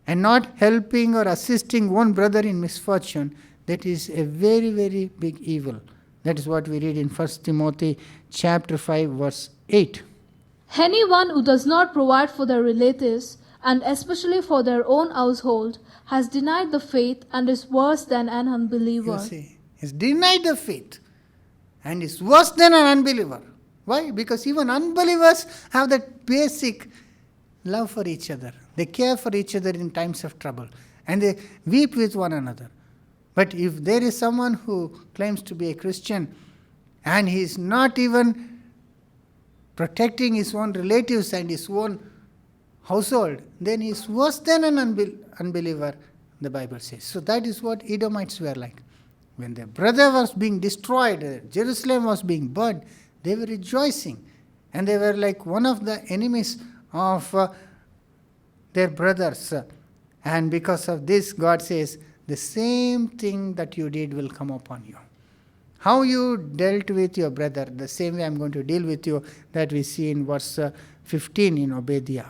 and not helping or assisting one brother in misfortune, That is a very, very big evil. That is what we read in 1 Timothy chapter 5, verse 8. Anyone who does not provide for their relatives, and especially for their own household, has denied the faith and is worse than an You unbeliever. see, he's denied the faith and is worse than an unbeliever. Why? Because even unbelievers have that basic love for each other. They care for each other in times of trouble and they weep with one another. But if there is someone who claims to be a Christian and he is not even protecting his own relatives and his own household, then he is worse than an unbeliever, the Bible says. So that is what Edomites were like. When their brother was being destroyed, Jerusalem was being burned, they were rejoicing. And they were like one of the enemies of their brothers. And because of this, God says, the same thing that you did will come upon you. How you dealt with your brother, the same way I'm going to deal with you, that we see in verse 15 in Obadiah.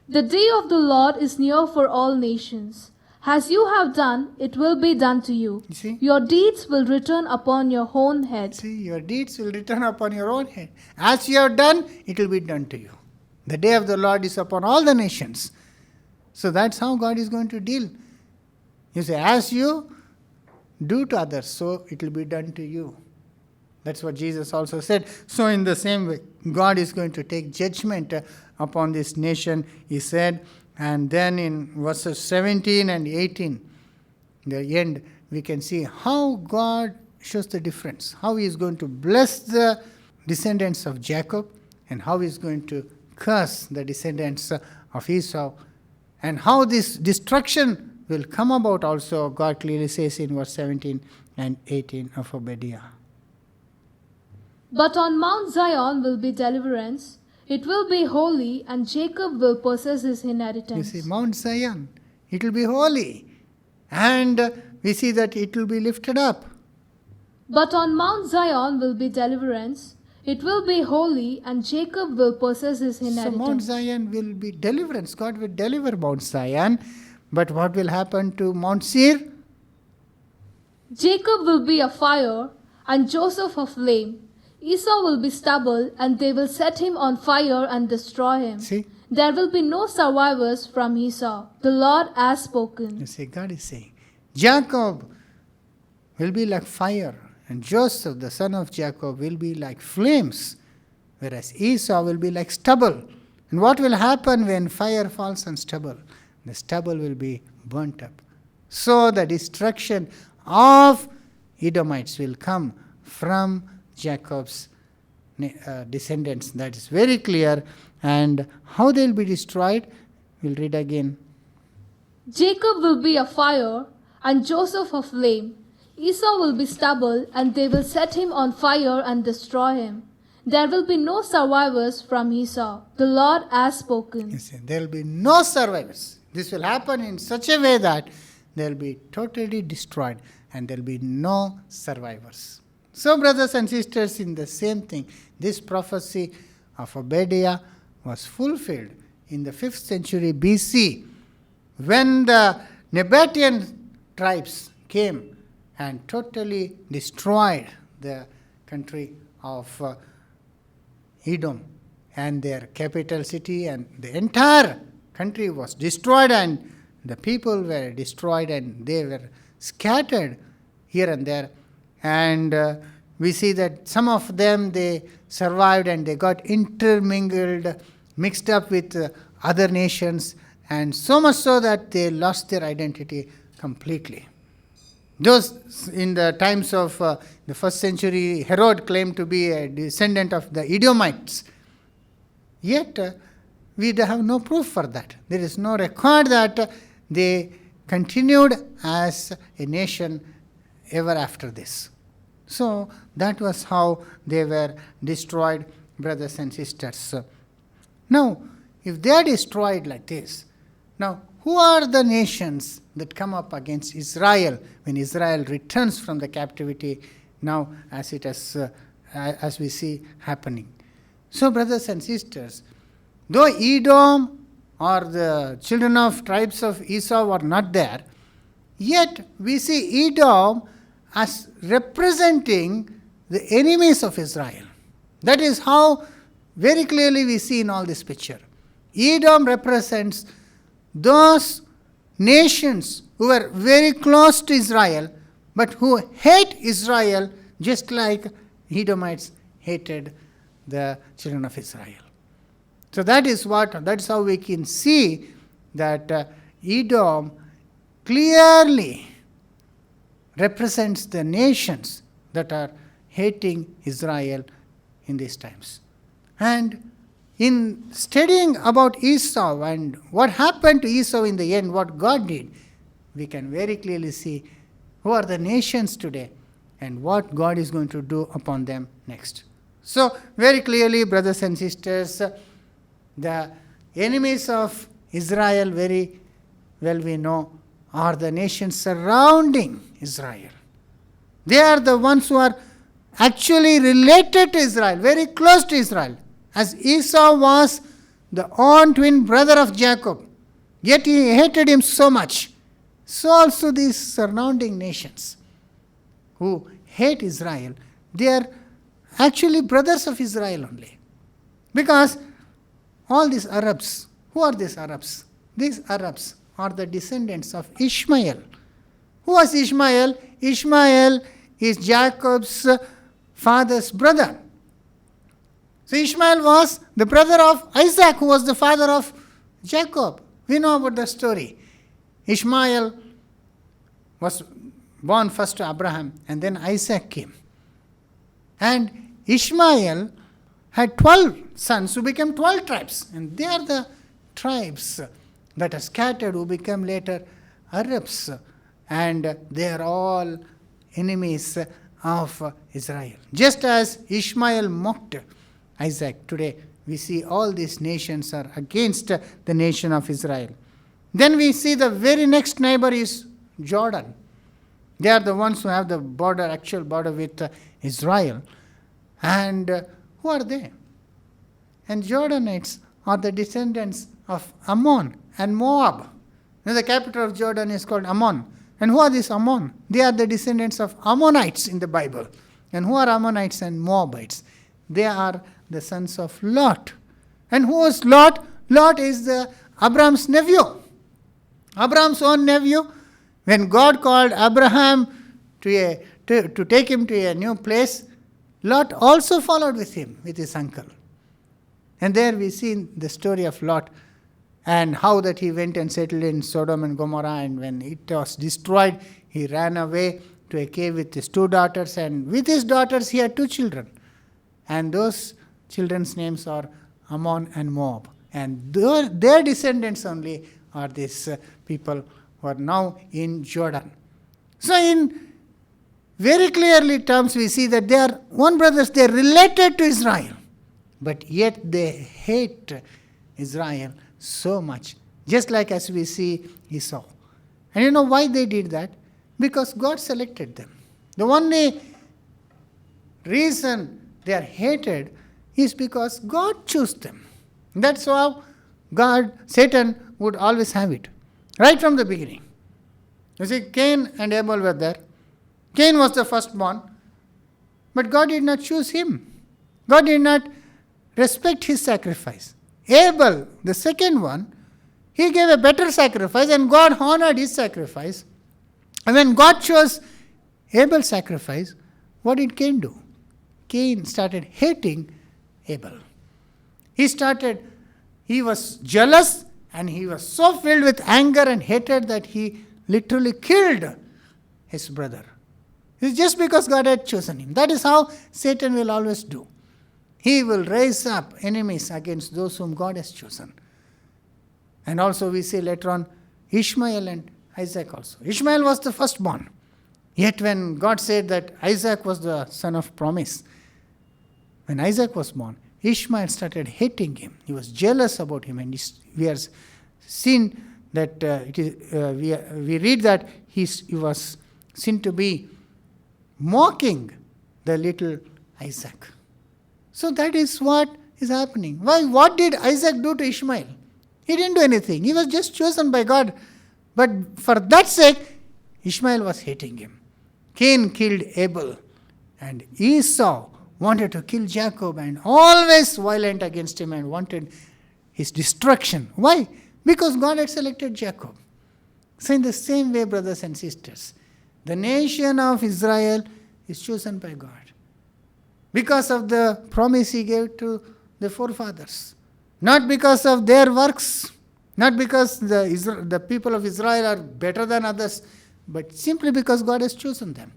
The day of the Lord is near for all nations. As you have done, it will be done to you. You see? Your deeds will return upon your own head. See, your deeds will return upon your own head. As you have done, it will be done to you. The day of the Lord is upon all the nations. So that's how God is going to deal. You say, as you do to others, so it will be done to you. That's what Jesus also said. So in the same way, God is going to take judgment upon this nation, he said. And then in verses 17 and 18, the end, we can see how God shows the difference. How he is going to bless the descendants of Jacob and how he is going to curse the descendants of Esau. And how this destruction will come about also, God clearly says in verse 17 and 18 of Obadiah. But on Mount Zion will be deliverance. It will be holy, and Jacob will possess his inheritance. You see, Mount Zion, it will be holy. And we see that it will be lifted up. But on Mount Zion will be deliverance. It will be holy, and Jacob will possess his So inheritance. Mount Zion will be deliverance. God will deliver Mount Zion. But what will happen to Mount Seir? Jacob will be a fire, and Joseph a flame. Esau will be stubble, and they will set him on fire and destroy him. See? There will be no survivors from Esau. The Lord has spoken. You see, God is saying, Jacob will be like fire, and Joseph, the son of Jacob, will be like flames, whereas Esau will be like stubble. And what will happen when fire falls on stubble? The stubble will be burnt up. So the destruction of Edomites will come from Jacob's descendants. That is very clear. And how they will be destroyed, we'll read again. Jacob will be a fire, and Joseph a flame. Esau will be stubble, and they will set him on fire and destroy him. There will be no survivors from Esau. The Lord has spoken. You see, there will be no survivors. This will happen in such a way that they will be totally destroyed and there will be no survivors. So, brothers and sisters, in the same thing, this prophecy of Obadiah was fulfilled in the 5th century BC when the Nabatean tribes came and totally destroyed the country of Edom and their capital city, and the entire country was destroyed and the people were destroyed and they were scattered here and there. And we see that some of them, they survived and they got intermingled, mixed up with other nations, and so much so that they lost their identity completely. Those in the times of the 1st century, Herod claimed to be a descendant of the Edomites. Yet, we have no proof for that. There is no record that they continued as a nation ever after this. So, that was how they were destroyed, brothers and sisters. Now, if they are destroyed like this, now, who are the nations that come up against Israel when Israel returns from the captivity now as it has, as we see happening? So, brothers and sisters, though Edom or the children of tribes of Esau were not there, Yet we see Edom as representing the enemies of Israel. That is how very clearly we see in all this picture. Edom represents those nations who were very close to Israel, but who hate Israel just like Edomites hated the children of Israel. So that's how we can see that Edom clearly represents the nations that are hating Israel in these times. And in studying about Esau and what happened to Esau in the end, what God did, we can very clearly see who are the nations today and what God is going to do upon them next. So, very clearly, brothers and sisters, the enemies of Israel, very well we know, are the nations surrounding Israel. They are the ones who are actually related to Israel, very close to Israel. As Esau was the own twin brother of Jacob, yet he hated him so much. So also these surrounding nations who hate Israel, they are actually brothers of Israel only. Because all these Arabs, who are these Arabs? These Arabs are the descendants of Ishmael. Who was Ishmael? Ishmael is Jacob's father's brother. So Ishmael was the brother of Isaac, who was the father of Jacob. We know about the story. Ishmael was born first to Abraham, and then Isaac came. And Ishmael had 12 sons who became 12 tribes. And they are the tribes that are scattered, who become later Arabs. And they are all enemies of Israel. Just as Ishmael mocked Isaac, today we see all these nations are against the nation of Israel. Then we see the very next neighbor is Jordan. They are the ones who have the border, actual border with Israel. And who are they? And Jordanites are the descendants of Ammon and Moab. Now the capital of Jordan is called Ammon. And who are these Ammon? They are the descendants of Ammonites in the Bible. And who are Ammonites and Moabites? They are the sons of Lot. And who is Lot? Lot is Abraham's nephew. Abraham's own nephew. When God called Abraham to take him to a new place, Lot also followed with him, with his uncle. And there we see the story of Lot and how that he went and settled in Sodom and Gomorrah, and when it was destroyed, he ran away to a cave with his 2 daughters, and with his daughters he had 2 children. And those children's names are Ammon and Moab. And their descendants only are these people who are now in Jordan. So in very clearly terms we see that they are one brothers, they are related to Israel. But yet they hate Israel so much. Just like as we see Esau. And you know why they did that? Because God selected them. The only reason they are hated is because God chose them. That's how Satan would always have it. Right from the beginning. You see, Cain and Abel were there. Cain was the firstborn. But God did not choose him. God did not respect his sacrifice. Abel, the second one, he gave a better sacrifice and God honored his sacrifice. And when God chose Abel's sacrifice, what did Cain do? Cain started hating Abel. He was jealous and he was so filled with anger and hatred that he literally killed his brother. It's just because God had chosen him. That is how Satan will always do. He will raise up enemies against those whom God has chosen. And also we see later on Ishmael and Isaac also. Ishmael was the firstborn. Yet when God said that Isaac was the son of promise, when Isaac was born, Ishmael started hating him. He was jealous about him. And we have seen that we read that he was seen to be mocking the little Isaac. So that is what is happening. Why? What did Isaac do to Ishmael? He didn't do anything. He was just chosen by God. But for that sake, Ishmael was hating him. Cain killed Abel. And Esau wanted to kill Jacob and always violent against him and wanted his destruction. Why? Because God had selected Jacob. So in the same way, brothers and sisters, the nation of Israel is chosen by God because of the promise he gave to the forefathers. Not because of their works, not because the people of Israel are better than others, but simply because God has chosen them.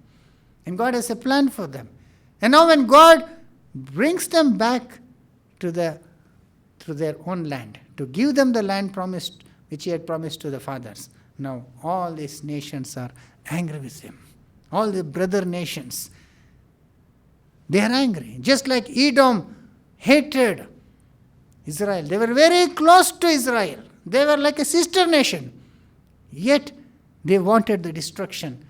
And God has a plan for them. And now when God brings them back to their own land, to give them the land promised, which he had promised to the fathers, now all these nations are angry with him. All the brother nations, they are angry. Just like Edom hated Israel. They were very close to Israel. They were like a sister nation. Yet they wanted the destruction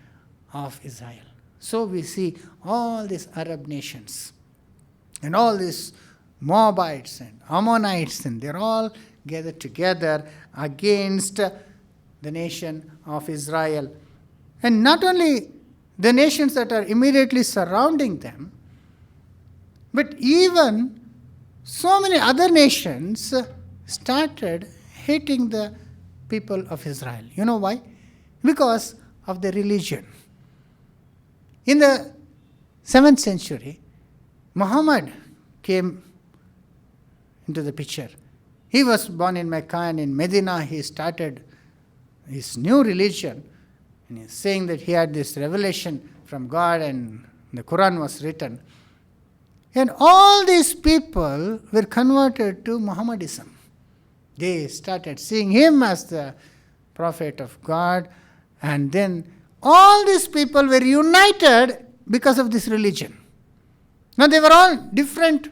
of Israel. So we see all these Arab nations and all these Moabites and Ammonites, and they're all gathered together against the nation of Israel. And not only the nations that are immediately surrounding them, but even so many other nations started hating the people of Israel. You know why? Because of the religion. In the 7th century, Muhammad came into the picture. He was born in Mecca, and in Medina he started his new religion. And he's saying that he had this revelation from God and the Quran was written. And all these people were converted to Mohammedism. They started seeing him as the prophet of God. And then all these people were united because of this religion. Now they were all different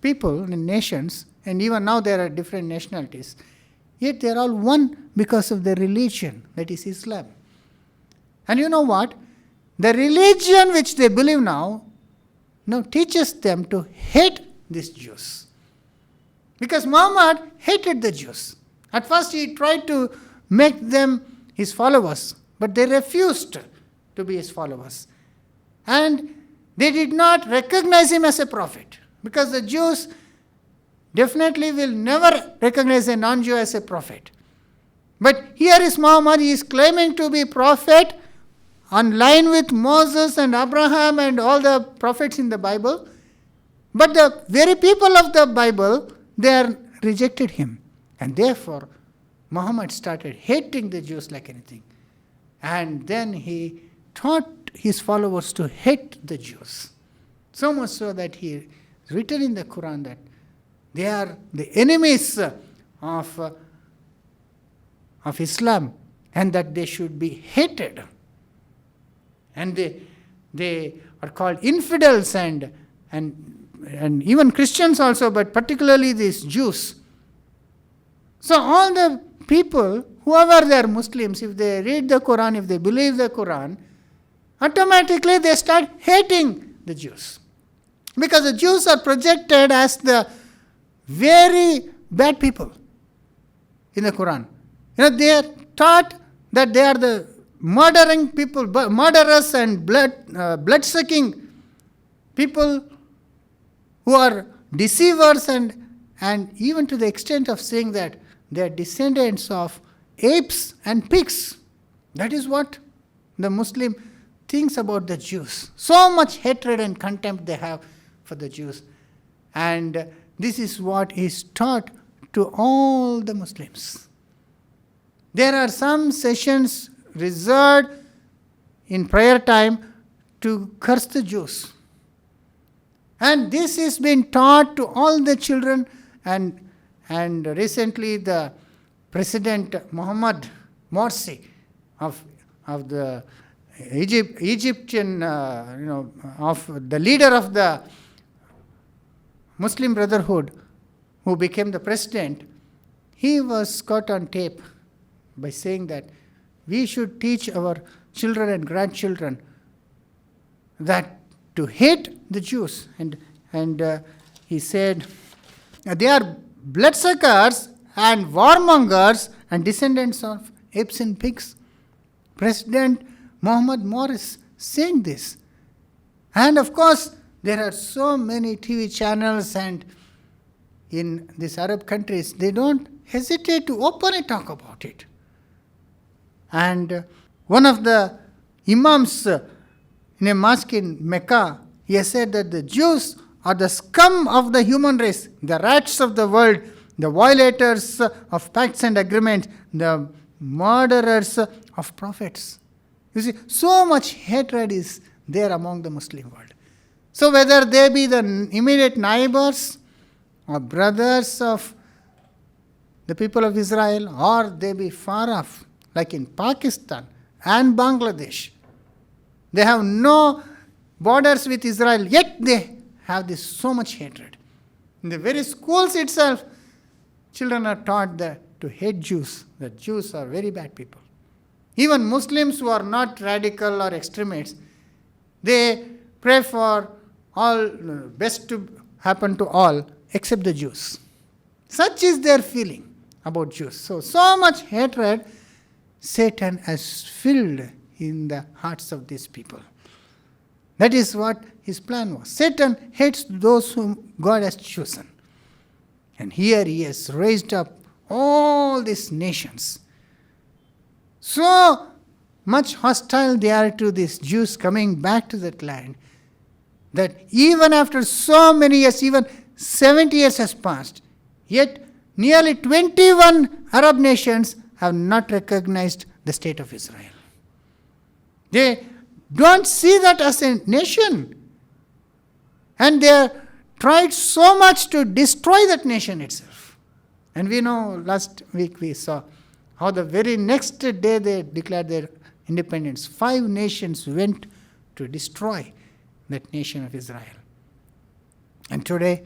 people in nations, and even now there are different nationalities. Yet they are all one because of their religion, that is Islam. And you know what? The religion which they believe now teaches them to hate these Jews. Because Muhammad hated the Jews. At first he tried to make them his followers, but they refused to be his followers. And they did not recognize him as a prophet, because the Jews definitely will never recognize a non-Jew as a prophet. But here is Muhammad, he is claiming to be prophet on line with Moses and Abraham and all the prophets in the Bible. But the very people of the Bible, they rejected him. And therefore, Muhammad started hating the Jews like anything. And then he taught his followers to hate the Jews. So much so that he written in the Quran that they are the enemies of Islam and that they should be hated. And they are called infidels and even Christians also, but particularly these Jews. So all the people, whoever they are Muslims, if they read the Quran, if they believe the Quran, automatically they start hating the Jews. Because the Jews are projected as the very bad people in the Quran. They are taught that they are the murdering people, murderers and blood-sucking people who are deceivers and even to the extent of saying that they are descendants of apes and pigs. That is what the Muslim thinks about the Jews. So much hatred and contempt they have for the Jews. And this is what is taught to all the Muslims. There are some sessions reserved in prayer time to curse the Jews. And this is being taught to all the children, and recently the President Mohammed Morsi of the Egyptian, of the leader of the Muslim Brotherhood, who became the president, he was caught on tape by saying that we should teach our children and grandchildren that to hate the Jews. And he said, they are bloodsuckers and warmongers and descendants of apes and pigs. President Muhammad Morris saying this. And of course, there are so many TV channels, and in these Arab countries, they don't hesitate to openly talk about it. And one of the imams in a mosque in Mecca, he has said that the Jews are the scum of the human race, the rats of the world, the violators of pacts and agreements, the murderers of prophets. You see, so much hatred is there among the Muslim world. So whether they be the immediate neighbors or brothers of the people of Israel, or they be far off, like in Pakistan and Bangladesh, they have no borders with Israel, yet they have this so much hatred. In the very schools itself, children are taught to hate Jews, that Jews are very bad people. Even Muslims who are not radical or extremists, they pray for all best to happen to all except the Jews. Such is their feeling about Jews. So much hatred Satan has filled in the hearts of these people. That is what his plan was. Satan hates those whom God has chosen. And here he has raised up all these nations. So much hostile they are to these Jews coming back to that land, that even after so many years, even 70 years has passed, yet nearly 21 Arab nations have not recognized the state of Israel. They don't see that as a nation. And they tried so much to destroy that nation itself. And we know last week we saw how the very next day they declared their independence. 5 nations went to destroy that nation of Israel. And today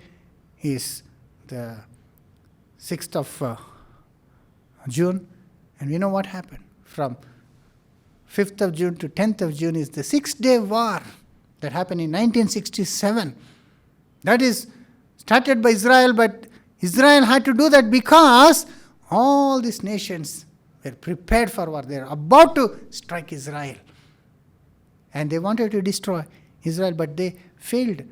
is the 6th of June. And we know what happened. From 5th of June to 10th of June is the 6-day war that happened in 1967. That is started by Israel, but Israel had to do that because all these nations were prepared for war. They are about to strike Israel. And they wanted to destroy Israel, but they failed.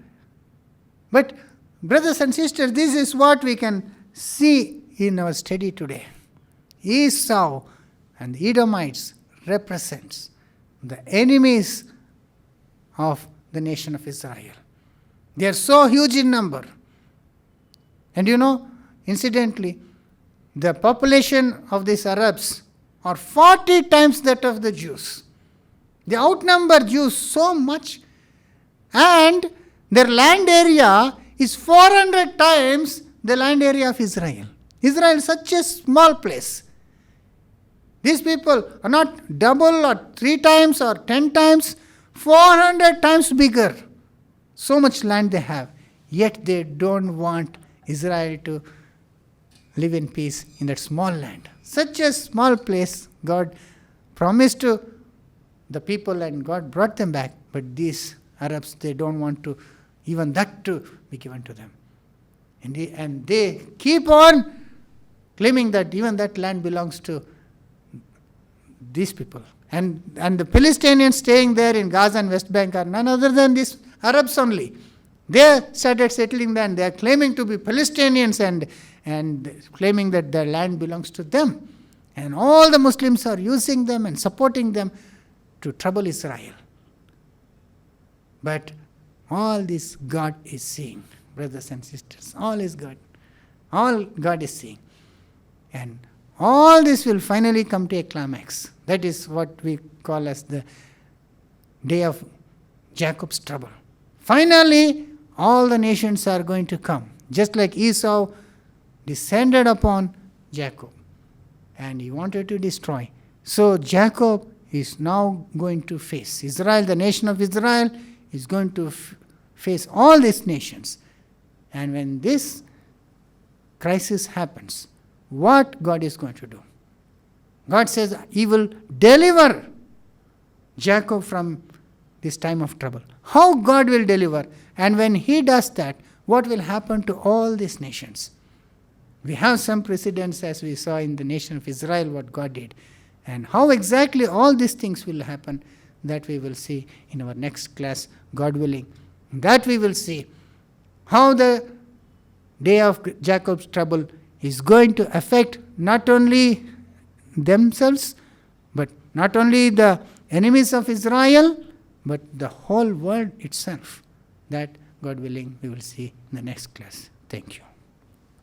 But brothers and sisters, this is what we can see in our study today. Esau and the Edomites represents the enemies of the nation of Israel. They are so huge in number. And you know, incidentally, the population of these Arabs are 40 times that of the Jews. They outnumber Jews so much. And their land area is 400 times the land area of Israel. Israel is such a small place. These people are not double or 3 times or 10 times, 400 times bigger. So much land they have. Yet they don't want Israel to live in peace in that small land. Such a small place, God promised to the people and God brought them back. But these Arabs, they don't want to even that to be given to them. And they keep on claiming that even that land belongs to these people. And the Palestinians staying there in Gaza and West Bank are none other than these Arabs only. They started settling there and they are claiming to be Palestinians and claiming that their land belongs to them. And all the Muslims are using them and supporting them to trouble Israel. But all this God is seeing, brothers and sisters. All is God. All God is seeing. And all this will finally come to a climax. That is what we call as the day of Jacob's trouble. Finally, all the nations are going to come. Just like Esau descended upon Jacob. And he wanted to destroy. So Jacob is now going to face Israel. The nation of Israel is going to face all these nations. And when this crisis happens, what God is going to do? God says he will deliver Jacob from this time of trouble. How God will deliver? And when he does that, what will happen to all these nations? We have some precedents as we saw in the nation of Israel, what God did. And how exactly all these things will happen, that we will see in our next class, God willing. That we will see how the day of Jacob's trouble is going to affect not only themselves, but not only the enemies of Israel, but the whole world itself. That, God willing, we will see in the next class. Thank you.